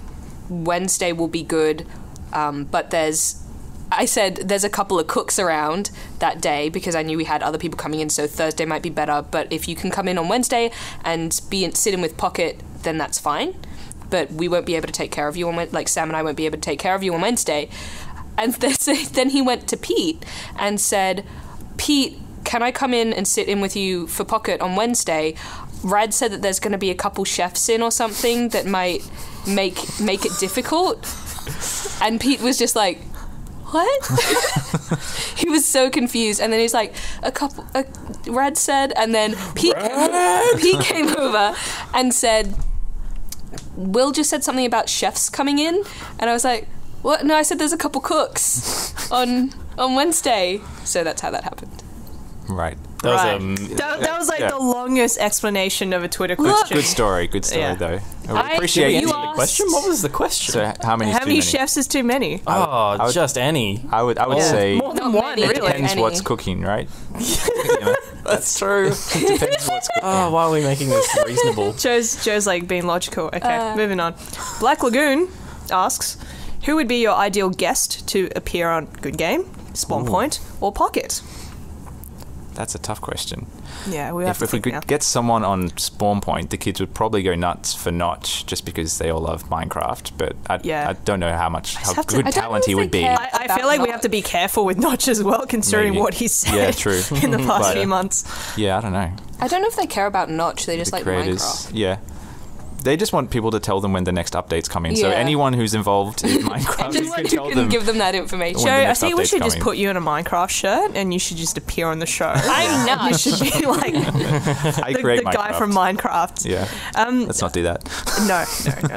Wednesday will be good, but I said there's a couple of cooks around that day because I knew we had other people coming in, so Thursday might be better. But if you can come in on Wednesday and sit in with Pocket, then that's fine. But we won't be able to take care of you on Sam and I won't be able to take care of you on Wednesday. And then he went to Pete and said, Pete, can I come in and sit in with you for Pocket on Wednesday? Rad said that there's going to be a couple chefs in or something that might make it difficult. And Pete was just like, what? He was so confused, and then he's like, Rad said, and then Pete came over and said, Will just said something about chefs coming in, and I was like, what? No, I said there's a couple cooks on Wednesday. So that's how that happened. Right. That That was like Yeah. the longest explanation of a Twitter question. Good story Yeah. though. I appreciate you it. asked- question? What was the question? So how many? How many chefs is too many? Oh, I would- just any. I would say More than Not one, many. really. depends Any. what's cooking, right? You know, That's true. depends what's cooking. Oh, why are we making this reasonable? Joe's like being logical. Okay, moving on. Black Lagoon asks, who would be your ideal guest to appear on Good Game, Spawn Point, or Pocket? That's a tough question. Yeah, we have If to we think could now. get someone on Spawn Point, the kids would probably go nuts for Notch just because they all love Minecraft. But I don't know how have to- good I don't talent know he if would they be. care. I feel like we have to be careful with Notch as well, considering Maybe. what he said Yeah, true. in the past But, few months. Yeah, I don't know. I don't know if they care about Notch. They just The like creators, Minecraft. yeah. They just want people to tell them when the next update's coming. So Yeah. anyone who's involved in Minecraft, you can tell them. Give them that information. When Joe, the I next think we update's should just coming. put you in a Minecraft shirt and you should just appear on the show. I'm You not. should be like I the create guy Minecraft. from Minecraft. Yeah. Let's not do that. No,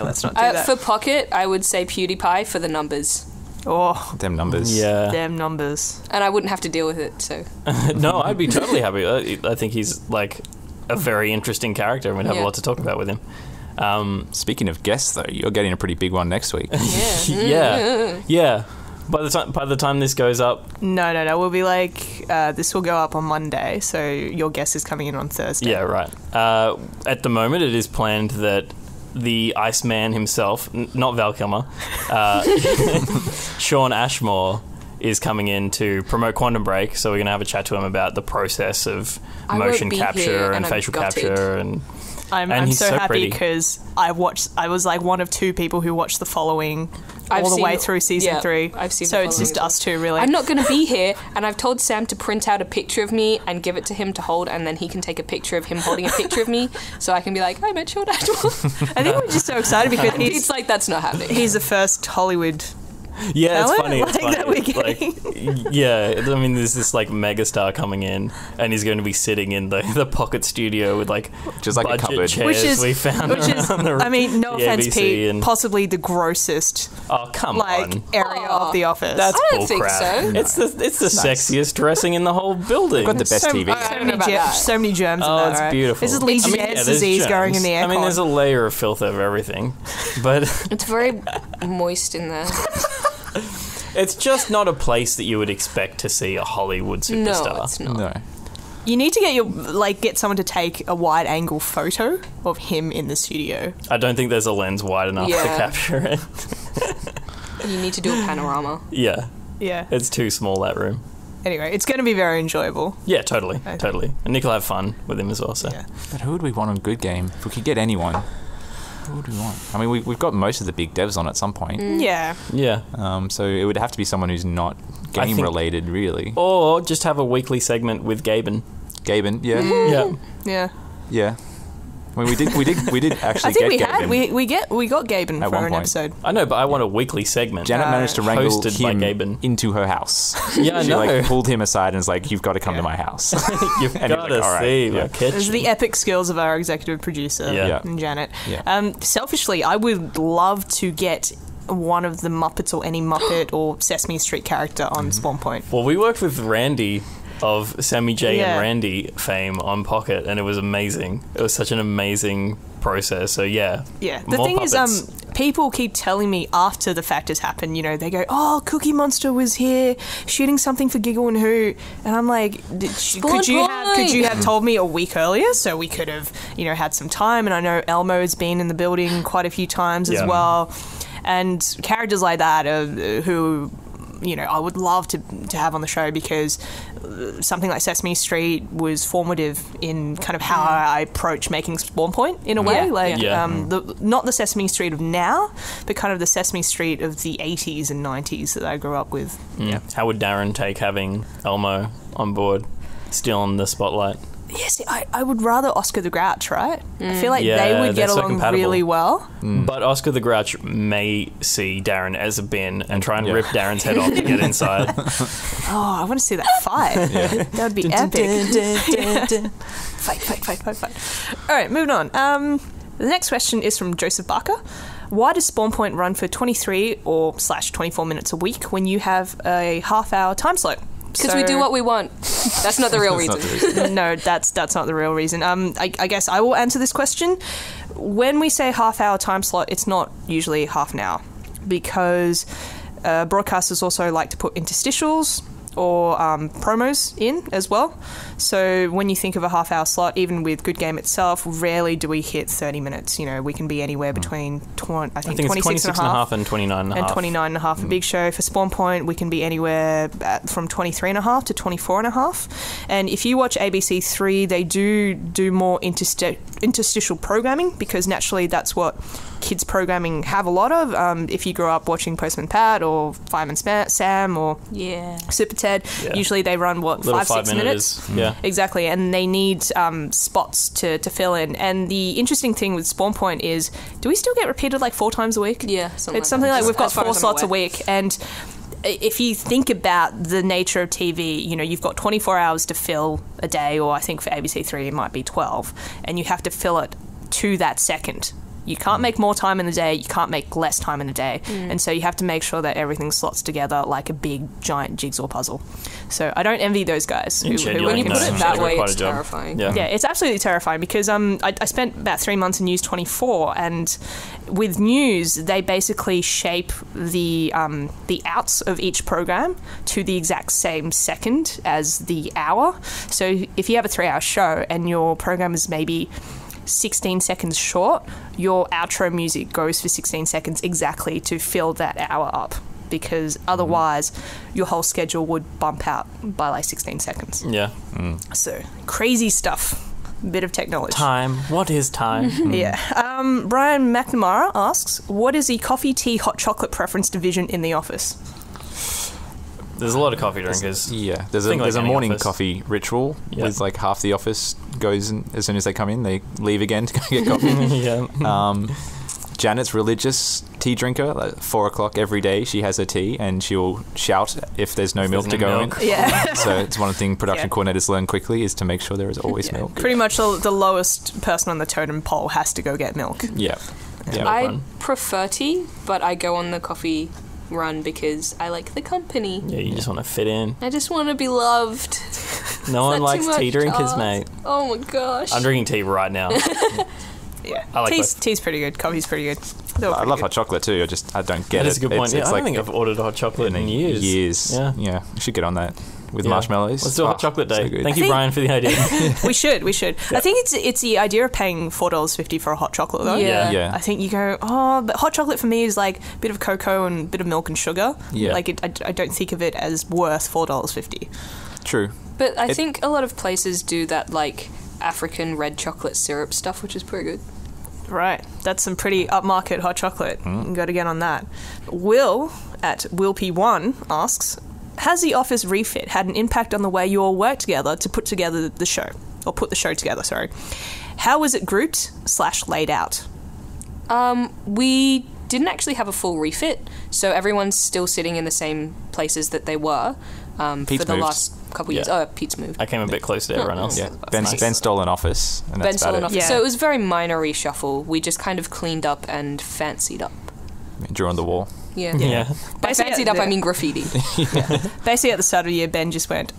let's not do that. For Pocket, I would say PewDiePie for the numbers. Oh, Them numbers. Yeah. damn numbers. And I wouldn't have to deal with it, so... No, I'd be totally happy. I think he's like a very interesting character and we'd have a Yeah. lot to talk about with him. Speaking of guests, though, you're getting a pretty big one next week. Yeah. By the time this goes up, No. We'll be like, this will go up on Monday, so your guest is coming in on Thursday. yeah, right. At the moment, it is planned that the Iceman himself, not Val Kilmer, Sean Ashmore, is coming in to promote Quantum Break. So we're going to have a chat to him about the process of I won't motion be here capture and and I'm facial gutted. capture and I'm he's so so happy pretty. because I was like one of two people who watched the following I've all the seen- way through season yeah, 3. I've seen So The it's Following just as well. us two, really. I'm not going to be here, and I've told Sam to print out a picture of me and give it to him to hold, and then he can take a picture of him holding a picture of me, so I can be like, I met Sean Ashmore. I think we're just so excited because It's like, that's not happening. he's the first Hollywood. yeah, it's Talent? funny. It's Like funny. that we're Like, yeah, I mean, there's this like megastar coming in, and he's going to be sitting in the Pocket studio with like Just like a budget cupboard. chairs Which is, we found which is, around the, I mean, no the offense, ABC Pete, and- possibly the grossest oh come like on. area of the office. That's I don't think bullcrap. so. It's the sexiest dressing in the whole building. Got the best TV. I don't know about So that. many germs in Oh, that. it's right? beautiful. This is Legion there's disease going in germs. the aircon. I mean, there's a layer of filth over everything, but It's very moist in there. it's just not a place that you would expect to see a Hollywood superstar. No, it's not. No. You need to get someone to take a wide angle photo of him in the studio. I don't think there's a lens wide enough to Yeah. capture it. You need to do a panorama. Yeah, Yeah. it's too small, that room. Anyway, it's going to be very enjoyable. Yeah, totally. think. Totally. And Nick will have fun with him as well, so. Yeah. But who would we want on Good Game? If we could get anyone, who would we want? I mean, we've got most of the big devs on at some point. Yeah. Yeah. So it would have to be someone who's not I game think- related, really. Or just have a weekly segment with Gaben. Gaben, yeah, Yeah. Yeah. yeah. I mean, we did actually I think get we Gaben. we got Gaben At for one an point. episode. I know, but I want a weekly segment. Janet managed to wrangle hosted by him Gaben. into her house. Yeah, I She know. like pulled him aside and was like, "You've got to come to my house." You've And he's got like, to "All right, see yeah." my This is kitchen. the epic skills of our executive producer, Yeah. and Janet. Yeah. Selfishly, I would love to get one of the Muppets or any Muppet or Sesame Street character on Spawn Point. Well, we worked with Randy of Sammy J Yeah. and Randy fame on Pocket, and it was amazing. It was such an amazing process. So yeah, Yeah. The more thing puppets. is, people keep telling me after the fact has happened, you know, they go, "Oh, Cookie Monster was here shooting something for Giggle and Hoot," and I'm like, could you have told me a week earlier so we could have, you know, had some time? And I know Elmo's been in the building quite a few times as Yeah. well, and characters like that who, you know, I would love to have on the show because something like Sesame Street was formative in kind of how I approach making Spawn Point in a way. Yeah, Like, yeah. not the Sesame Street of now, but kind of the Sesame Street of the 80s and 90s that I grew up with. Yeah. How would Darren take having Elmo on board, still in the spotlight? Yes, I would rather Oscar the Grouch, right? I feel like Yeah, they would they're get so along compatible. really well. But Oscar the Grouch may see Darren as a bin and try and Yeah. rip Darren's head off to get inside. Oh, I want to see that fight. That would be epic. Fight. All right, moving on. The next question is from Joseph Barker. Why does Spawn Point run for 23 or /24 minutes a week when you have a half-hour time slot? Because we do what we want. That's not the real reason. No, that's not the real reason. I guess I will answer this question. When we say half-hour time slot, it's not usually half an hour, because broadcasters also like to put interstitials or promos in as well. So when you think of a half-hour slot, even with Good Game itself, rarely do we hit 30 minutes. You know, we can be anywhere between, I think 26 and a half and 29 and a half. And 29 and a half. A big show for Spawn Point, we can be anywhere from 23 and a half to 24 and a half. And if you watch ABC3, they do more interstitial programming, because naturally that's what kids programming have a lot of. If you grew up watching Postman Pat or Fireman Sam or Super Ted, usually they run, Little 5-6 minutes? Yeah. Exactly, and they need spots to fill in. And the interesting thing with Spawn Point is, do we still get repeated like 4 times a week? Yeah, it's something like we've got 4 slots a week. And if you think about the nature of TV, you know, you've got 24 hours to fill a day, or I think for ABC3 it might be 12, and you have to fill it to that second. You can't make more time in the day, you can't make less time in the day. And so you have to make sure that everything slots together like a big, giant jigsaw puzzle. So I don't envy those guys. When you put it that way, it's terrifying. Yeah, it's absolutely terrifying, because I spent about 3 months in News 24, and with news, they basically shape the outs of each program to the exact same second as the hour. So if you have a 3-hour show and your program is maybe 16 seconds short, your outro music goes for 16 seconds exactly to fill that hour up, because otherwise your whole schedule would bump out by like 16 seconds. Yeah. So crazy stuff. Bit of technology. Time. What is time? Yeah. Brian McNamara asks, what is the coffee, tea, hot chocolate preference division in the office? There's a lot of coffee drinkers. There's a morning coffee ritual with like half the office goes in, as soon as they come in, they leave again to go get coffee. Janet's religious tea drinker. Like 4 o'clock every day, she has her tea, and she'll shout if there's no milk to go in. Yeah. So it's one of the things production coordinators learn quickly, is to make sure there is always milk. Pretty much the lowest person on the totem pole has to go get milk. Yeah. I prefer tea, but I go on the coffee run because I like the company. Yeah, you just want to fit in. I just want to be loved. No one likes tea drinkers, mate. Oh my gosh. I'm drinking tea right now. Yeah, I like tea's pretty good. Coffee's pretty good. I love hot chocolate too. I don't get it. That's a good point. I don't think I've ordered hot chocolate in years. Yeah, you should get on that with marshmallows. Let's do a hot chocolate day. So Thank you, Brian, for the idea. We should. I think it's the idea of paying $4.50 for a hot chocolate, though. Yeah. I think you go, but hot chocolate for me is like a bit of cocoa and a bit of milk and sugar. Yeah. Like I don't think of it as worth $4.50. True. But I think a lot of places do that, like African red chocolate syrup stuff, which is pretty good. Right. That's some pretty upmarket hot chocolate. You got to get on that. Will at WillP1 asks, has the office refit had an impact on the way you all work together to put together the show? Or put the show together, sorry. How was it grouped / laid out? We didn't actually have a full refit, so everyone's still sitting in the same places that they were for the last couple years. Oh, Pete's moved. I came a bit closer to everyone else. Yeah. Ben stole an office, and that's about it. Yeah. So it was very minor reshuffle. We just kind of cleaned up and fancied up. Drew on the wall. Yeah. By fancied up, I mean graffiti. Basically, at the start of the year, Ben just went,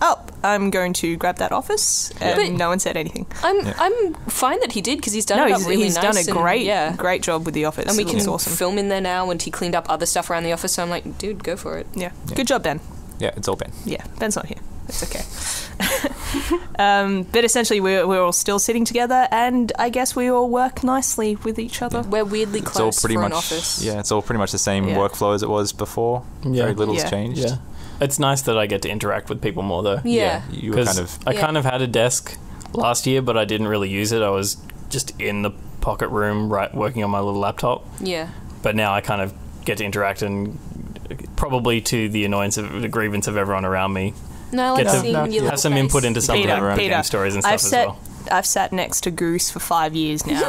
I'm going to grab that office, and no one said anything. I'm fine that he did, because he's done it up really he's nice. He's done a great job with the office. And we can awesome. film in there now, and he cleaned up other stuff around the office, so I'm like, dude, go for it. Yeah. Good job, Ben. Yeah, it's all Ben. Yeah, Ben's not here. It's okay. But essentially, we're all still sitting together, and I guess we all work nicely with each other. We're weirdly close for an office. Yeah, it's all pretty much the same workflow as it was before. Yeah. Very little's changed. Yeah. It's nice that I get to interact with people more, though. Yeah. You were I kind of had a desk last year, but I didn't really use it. I was just in the pocket room, working on my little laptop. Yeah. But now I kind of get to interact, and probably to the annoyance of the grievance of everyone around me. No, I like seeing you have some input into some of the game stories and stuff as well. I've sat next to Goose for 5 years now.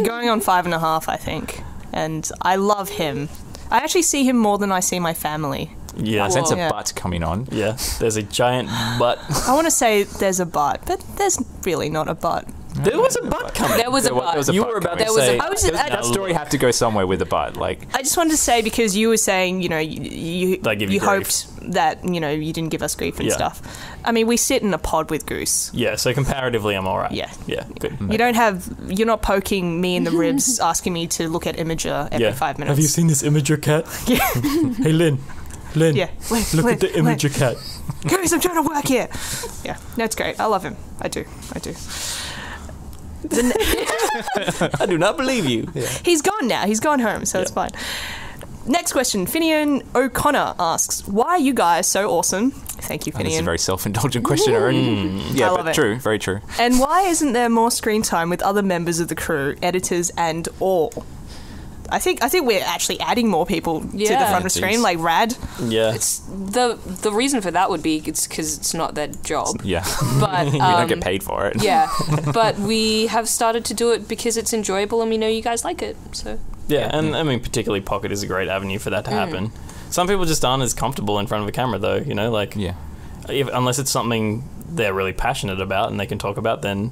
Going on 5.5, I think. And I love him. I actually see him more than I see my family. Yeah. I sense a butt coming on. Yeah, there's a giant butt. I want to say there's a butt, but there's really not a butt. There was a butt coming. There was a butt. There was a You butt were about coming. to There was say... a- I was just, That story had to go somewhere with the butt. Like, I just wanted to say, because you were saying, you know, you They give you hoped that, you know, you didn't give us grief and Yeah. stuff. I mean, we sit in a pod with Goose. Yeah, so comparatively, I'm all right. Yeah. Yeah, good. You're not poking me in the ribs asking me to look at Imager every 5 minutes. Have you seen this Imager cat? Yeah. Hey, Lin. Yeah. Look at the Imager cat. Goose, I'm trying to work here. Yeah. No, it's great. I love him. I do. I do not believe you. Yeah. He's gone now. He's gone home, so it's fine. Next question. Finian O'Connor asks, why are you guys so awesome? Thank you, that's a Finian. very self-indulgent question already. Yeah, I love but it. true, very true. And why isn't there more screen time with other members of the crew, editors and all? I think we're actually adding more people to the Yeah. front of screen, like Rad. Yeah. It's the reason for that would be it's because it's not their job. Yeah, But we don't get paid for it. Yeah, but we have started to do it because it's enjoyable and we know you guys like it. So Yeah, and I mean, particularly Pocket is a great avenue for that to happen. Some people just aren't as comfortable in front of a camera, though, you know, like, Yeah. unless it's something they're really passionate about and they can talk about, then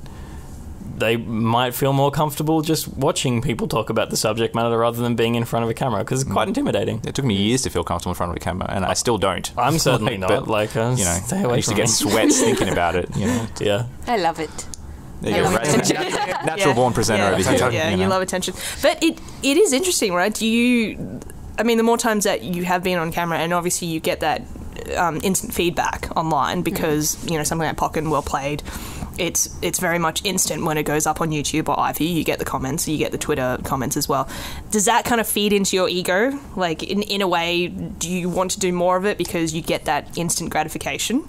they might feel more comfortable just watching people talk about the subject matter rather than being in front of a camera, because it's quite intimidating. It took me years to feel comfortable in front of a camera, and I still don't. I'm certainly Like, not. but, Like, you know, stay I away used to from get me. sweats thinking about it. You know, Yeah. I love it. there you go. Yeah. Natural born presenter over here. Yeah, you know. you love attention. But it is interesting, right? I mean, the more times that you have been on camera, and obviously you get that instant feedback online because, you know, something like Pocket and Well Played, it's very much instant when it goes up on YouTube or Ivy. You get the comments, you get the Twitter comments as well. Does that kind of feed into your ego? Like, in a way, do you want to do more of it because you get that instant gratification?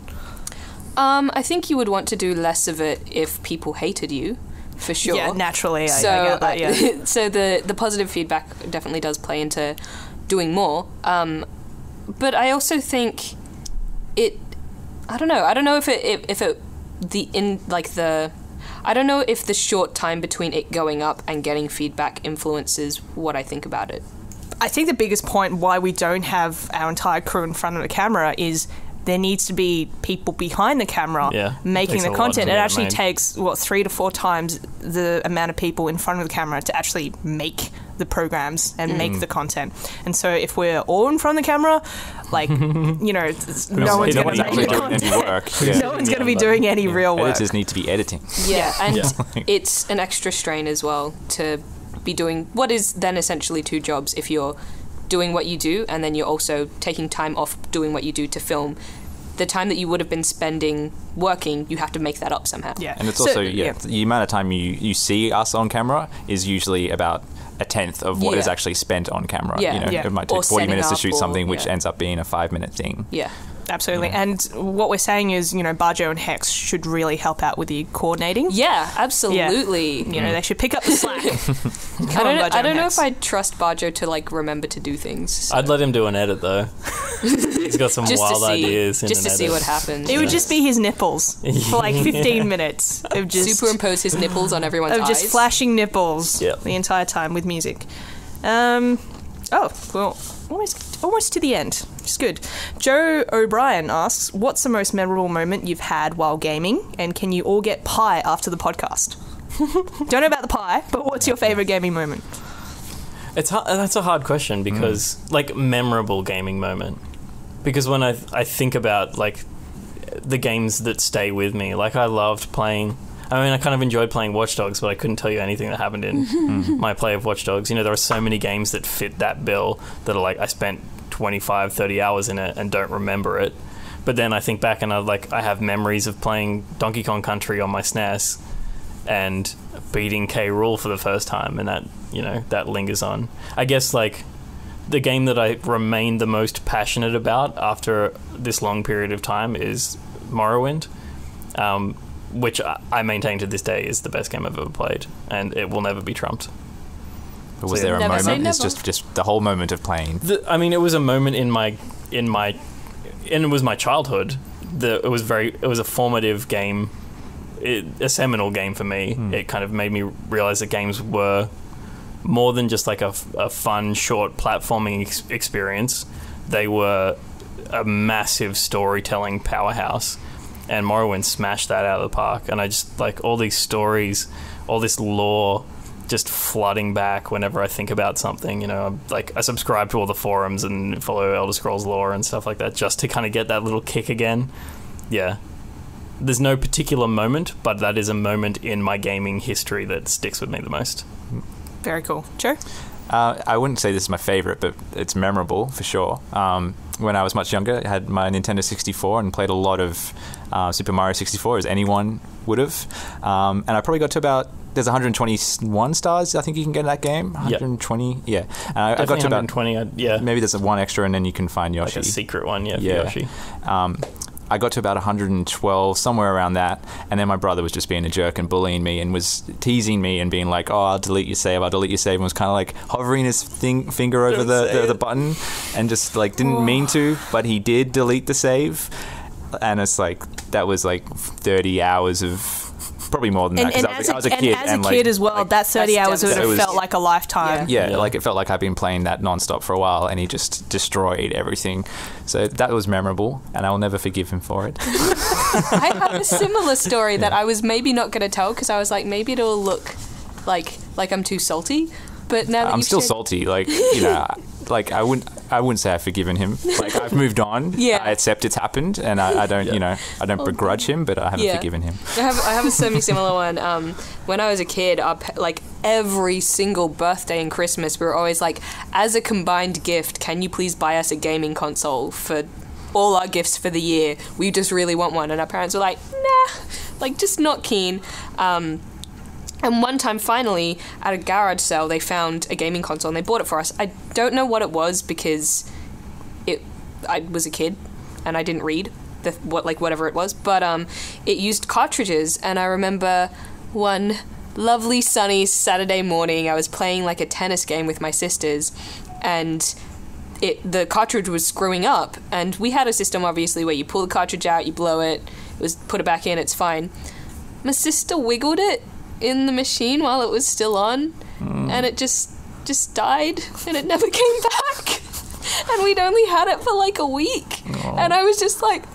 I think you would want to do less of it if people hated you, for sure. Yeah, naturally, I So, get that, yeah. so the positive feedback definitely does play into doing more. But I also think I don't know. I don't know if I don't know if the short time between it going up and getting feedback influences what I think about it. I think the biggest point why we don't have our entire crew in front of the camera is there needs to be people behind the camera making Takes the a lot content. to It get actually made. takes, 3 to 4 times the amount of people in front of the camera to actually make the programs and make the content. And so if we're all in front of the camera, like, you know, no one's going to actually make the doing any content. work. No one's going to be doing any real work. Editors need to be editing. Yeah, and Yeah. it's an extra strain as well to be doing what is then essentially 2 jobs if you're doing what you do and then you're also taking time off doing what you do to film. The time that you would have been spending working, you have to make that up somehow. Yeah. And it's So, also, the amount of time you see us on camera is usually about a tenth of what is Yeah. actually spent on camera. Yeah. You know, Yeah. it might Or take 40 minutes to setting shoot up something, or- which yeah. ends up being a 5-minute thing. Yeah. Absolutely. And what we're saying is, you know, Barjo and Hex should really help out with the coordinating. Yeah, absolutely. You know, they should pick up the slack. I don't know if I trust Barjo to like remember to do things. So. I'd let him do an edit, though. He's got some just wild to see, ideas in just an to see edit. what happens. It would just be his nipples for like 15 minutes of just superimpose his nipples on everyone's eyes. just flashing nipples Yep. the entire time with music. Well, almost to the end. It's good. Joe O'Brien asks, what's the most memorable moment you've had while gaming, and can you all get pie after the podcast? Don't know about the pie, but what's your favourite gaming moment? That's a hard question because, like, memorable gaming moment. Because when I think about, like, the games that stay with me, like, I loved playing... I mean, I kind of enjoyed playing Watch Dogs, but I couldn't tell you anything that happened in my play of Watch Dogs. You know, there are so many games that fit that bill that are, like, I spent 25, 30 hours in it and don't remember it. But then I think back and I have memories of playing Donkey Kong Country on my SNES and beating K. Rool for the first time, and that, you know, that lingers on. I guess, like, the game that I remain the most passionate about after this long period of time is Morrowind, which I maintain to this day is the best game I've ever played, and it will never be trumped. But was So there a Never say moment? It's never. just the whole moment of playing. I mean, it was a moment in my, and it was my childhood. It was a formative game, a seminal game for me. It kind of made me realize that games were more than just like a fun, short platforming experience. They were a massive storytelling powerhouse. and Morrowind smashed that out of the park. And I just, like, all these stories, all this lore just flooding back whenever I think about something, you know. Like, I subscribe to all the forums and follow Elder Scrolls lore and stuff like that just to kind of get that little kick again. Yeah. There's no particular moment, but that is a moment in my gaming history that sticks with me the most. Very cool. Joe? I wouldn't say this is my favourite, but it's memorable for sure. When I was much younger, I had my Nintendo 64 and played a lot of Super Mario 64, as anyone would have. And I probably got to about... There's 121 stars, I think you can get in that game. 120, yeah. I got to about 120, yeah. Maybe there's one extra, and then you can find Yoshi. Like a secret one, for Yoshi. I got to about 112, somewhere around that, and then my brother was just being a jerk and bullying me and was teasing me and being like, "Oh, I'll delete your save, and was kind of like hovering his finger over the button, and just like didn't mean to, but he did delete the save, and it's like that was like 30 hours of... Probably more than that, because I was a kid. And as a kid as well, that 30 hours would have felt like a lifetime. Yeah, like it felt like I'd been playing that non-stop for a while, and he just destroyed everything. So that was memorable, and I will never forgive him for it. I have a similar story that I was maybe not going to tell, because I was like, maybe it'll look like I'm too salty. But now that I'm still salty, like, you know... Like, I wouldn't say I've forgiven him. Like, I've moved on. Yeah. I accept it's happened, and I don't, you know, I don't begrudge him, but I haven't forgiven him. I have a semi-similar one. When I was a kid, like, every single birthday and Christmas, we were always like, as a combined gift, can you please buy us a gaming console for all our gifts for the year? We just really want one. And our parents were like, nah, like, just not keen. And one time, finally, at a garage sale, they found a gaming console and they bought it for us. I don't know what it was, because I was a kid and I didn't read whatever it was. But it used cartridges, and I remember one lovely sunny Saturday morning, I was playing like a tennis game with my sisters, and the cartridge was screwing up. And we had a system, obviously, where you pull the cartridge out, you blow it, put it back in, it's fine. My sister wiggled it in the machine while it was still on, and it just died, and it never came back. And we'd only had it for like a week. And I was just like,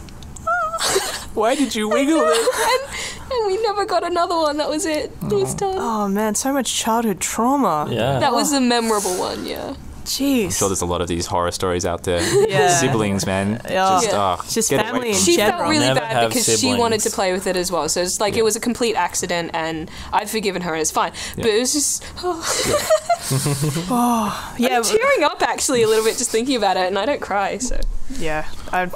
why did you wiggle it? And we never got another one. That was it. It was done. Oh man, so much childhood trauma. Yeah. That was a memorable one, yeah. Jeez. I'm sure there's a lot of these horror stories out there. Yeah. Siblings, man. Just family in She general. felt really Never bad have because she siblings. wanted to play with it as well. So it's like it was a complete accident, and I've forgiven her and it's fine. But it was just... Yeah, I'm tearing up actually a little bit just thinking about it, and I don't cry, so... Yeah,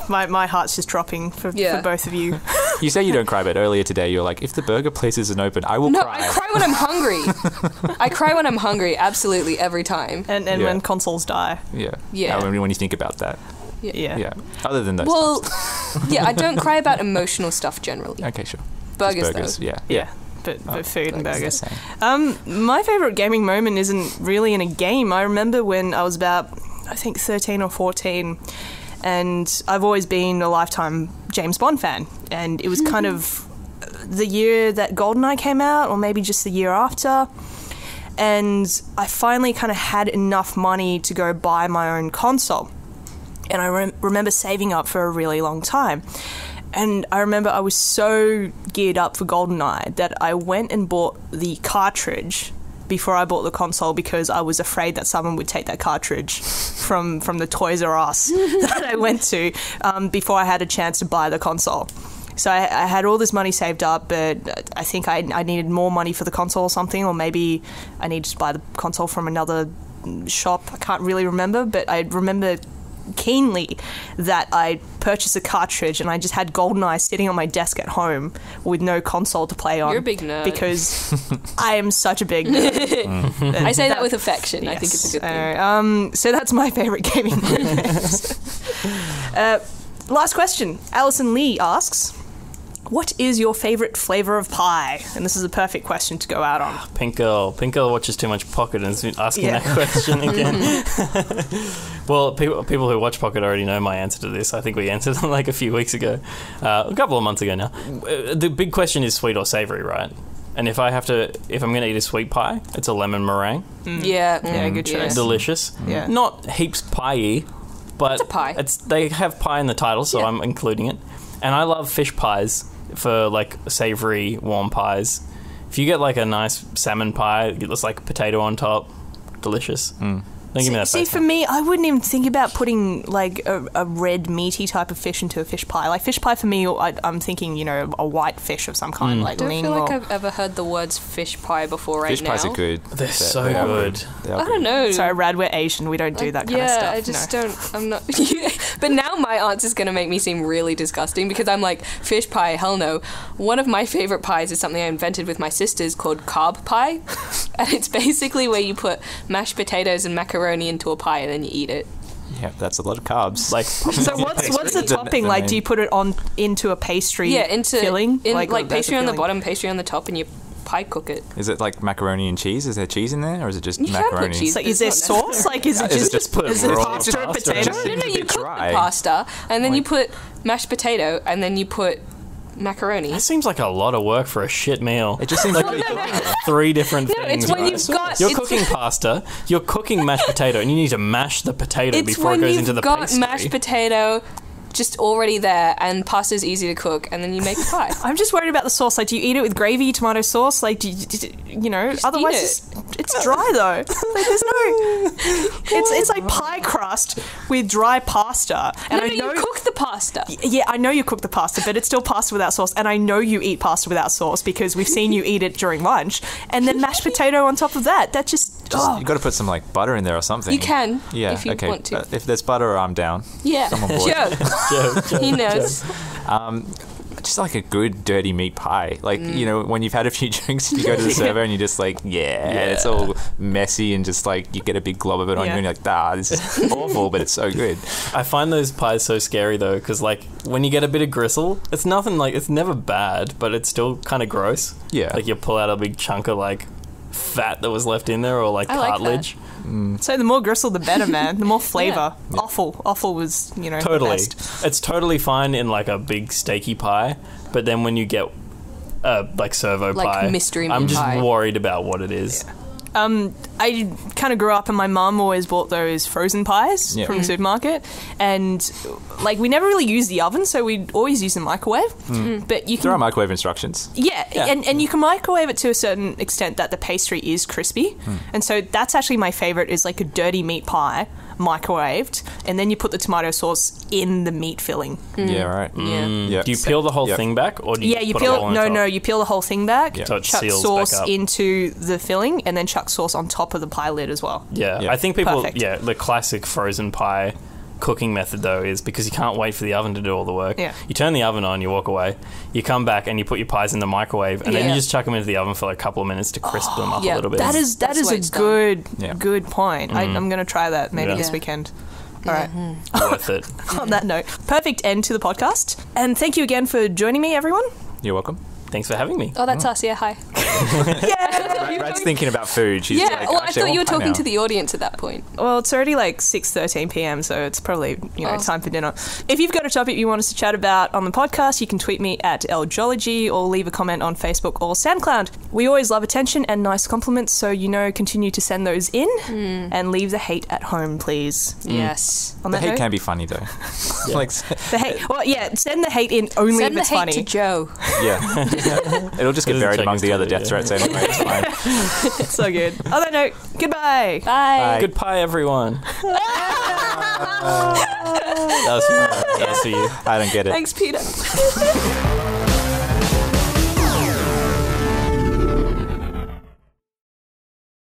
my heart's just dropping for both of you. You say you don't cry, but earlier today you were like, if the burger place isn't open, I will cry. No, I cry when I'm hungry. I cry when I'm hungry, absolutely, every time. And when consoles die. Yeah. Yeah. When you think about that. Yeah. Yeah. Other than those Well, stuff. yeah, I don't cry about emotional stuff generally. Okay, sure. Burgers, Just though. yeah. Yeah. But food and burgers. Same. My favourite gaming moment isn't really in a game. I remember when I was about, I think, 13 or 14, and I've always been a lifetime James Bond fan, and it was kind of the year that GoldenEye came out, or maybe just the year after, and I finally kind of had enough money to go buy my own console, and I remember saving up for a really long time. And I remember I was so geared up for GoldenEye that I went and bought the cartridge before I bought the console, because I was afraid that someone would take that cartridge from the Toys R Us that I went to before I had a chance to buy the console. So I had all this money saved up, but I think I needed more money for the console or something, or maybe I needed to buy the console from another shop. I can't really remember, but I remember keenly that I purchased a cartridge and I just had GoldenEye sitting on my desk at home with no console to play on. You're a big nerd. Because I am such a big nerd. I say that with affection. Yes. I think it's a good thing. So that's my favourite gaming moment. Last question. Alison Lee asks, what is your favourite flavour of pie? And this is a perfect question to go out on. Pink Girl watches too much Pocket and is asking that question again. Well, people who watch Pocket already know my answer to this. I think we answered it like a few weeks ago, a couple of months ago now. The big question is sweet or savoury, right? And if I'm going to eat a sweet pie, it's a lemon meringue. Yeah, good choice. Delicious. Yeah. Not heaps pie-y, but it's a pie. they have pie in the title, so I'm including it. And I love fish pies for like savoury, warm pies. If you get like a nice salmon pie, it's like potato on top, delicious. Don't give me that See, face for me, I wouldn't even think about putting like a red meaty type of fish into a fish pie. Like fish pie for me, I'm thinking, you know, a white fish of some kind, like I don't ling feel like or... I've ever heard the words fish pie before right Fish now. pies are good. They're so They are good. They are I don't know. Sorry, Rad, we're Asian. We don't do that kind of stuff. Yeah, I just don't. I'm not. But now my answer's going to make me seem really disgusting because I'm like, fish pie, hell no. One of my favourite pies is something I invented with my sisters called carb pie. And it's basically where you put mashed potatoes and macaroni into a pie and then you eat it. Yeah, that's a lot of carbs. Like, So what's the topping like? Do you put it on into a pastry filling? Like pastry on the filling? bottom, pastry on the top, and you pie cook it. Is it like macaroni and cheese? Is there cheese in there, or is it just You can put macaroni? cheese. So is there It's not sauce? Like, is it Is it just just put is it raw pasta and pasta? potato? Just No, seems a you bit cook dry. the pasta, and then you Like- put mashed potato, and then you put macaroni. that seems like a lot of work for a shit meal. It just seems like Three different No, things. it's when right? you've got... You're it's- cooking pasta, you're cooking mashed potato, and you need to mash the potato It's before it when goes you've into the got pastry. mashed potato just already there, and pasta's easy to cook, and then you make a pie. I'm just worried about the sauce. Like, do you eat it with gravy, tomato sauce? Like, you know, otherwise it's dry though. Like, there's no. It's like pie crust with dry pasta, and No, I know you cook the pasta. Yeah, I know you cook the pasta, but it's still pasta without sauce. And I know you eat pasta without sauce because we've seen you eat it during lunch. And then mashed potato on top of that. That just... you got to put some like butter in there or something. You can, Yeah. if you okay. want to. If there's butter, I'm down. Yeah. I'm on board. Joe. He knows. Just like a good dirty meat pie. Like, you know, when you've had a few drinks, you go to the server and you're just like, and it's all messy and just like you get a big glob of it on you and you're like, this is awful, but it's so good. I find those pies so scary though, because like when you get a bit of gristle, it's nothing like, it's never bad, but it's still kind of gross. Yeah. Like you pull out a big chunk of like fat that was left in there, or like I like cartilage. So the more gristle, the better, man. The more flavour. Yeah. Offal was, you know, Totally. the best. It's totally fine in like a big steaky pie, but then when you get like servo Like pie, mystery I'm meat just pie. worried about what it is. I kind of grew up and my mum always bought those frozen pies Yeah. from the supermarket, and like we never really used the oven, so we'd always use the microwave. But you There are can, microwave instructions. yeah, and you can microwave it to a certain extent that the pastry is crispy, and so that's actually my favorite, is like a dirty meat pie microwaved, and then you put the tomato sauce in the meat filling. Yeah, right. Yeah. Yeah. Do you peel the whole Yep. thing back, or do you Yeah, you put it all peel. on No, top? no, you peel the whole thing back. So it chuck seals sauce back up. into the filling, and then chuck sauce on top of the pie lid as well. Yeah, Yeah. I think people. Perfect. Yeah, the classic frozen pie cooking method though is because you can't wait for the oven to do all the work. Yeah. You turn the oven on, you walk away, you come back and you put your pies in the microwave, and then Yeah. you just chuck them into the oven for like a couple of minutes to crisp them up yeah, a little bit. That is That's the way it's a done. good point. I'm going to try that maybe Yeah. this weekend. All right. worth it. On that note, perfect end to the podcast. And thank you again for joining me, everyone. You're welcome. Thanks for having me. Oh, that's us. Yeah, hi. Rad's thinking about food. She's Yeah, like, well, I actually, thought you were want pie talking now. to the audience at that point. Well, it's already like 6:13 p.m, so it's probably, Oh. time for dinner. If you've got a topic you want us to chat about on the podcast, you can tweet me at LJology or leave a comment on Facebook or SoundCloud. We always love attention and nice compliments, so continue to send those in and leave the hate at home, please. Yes. On The that hate note, can be funny though. Like, the hate. Well, yeah, send the hate in only Send if the it's hate funny. to Joe. yeah, it'll just get Doesn't buried check among his the other Twitter, death yeah. threats anyway. It's fine. It's so good. On that note, goodbye. Bye. Good pie, everyone. That was for you. I don't get it. Thanks, Peter.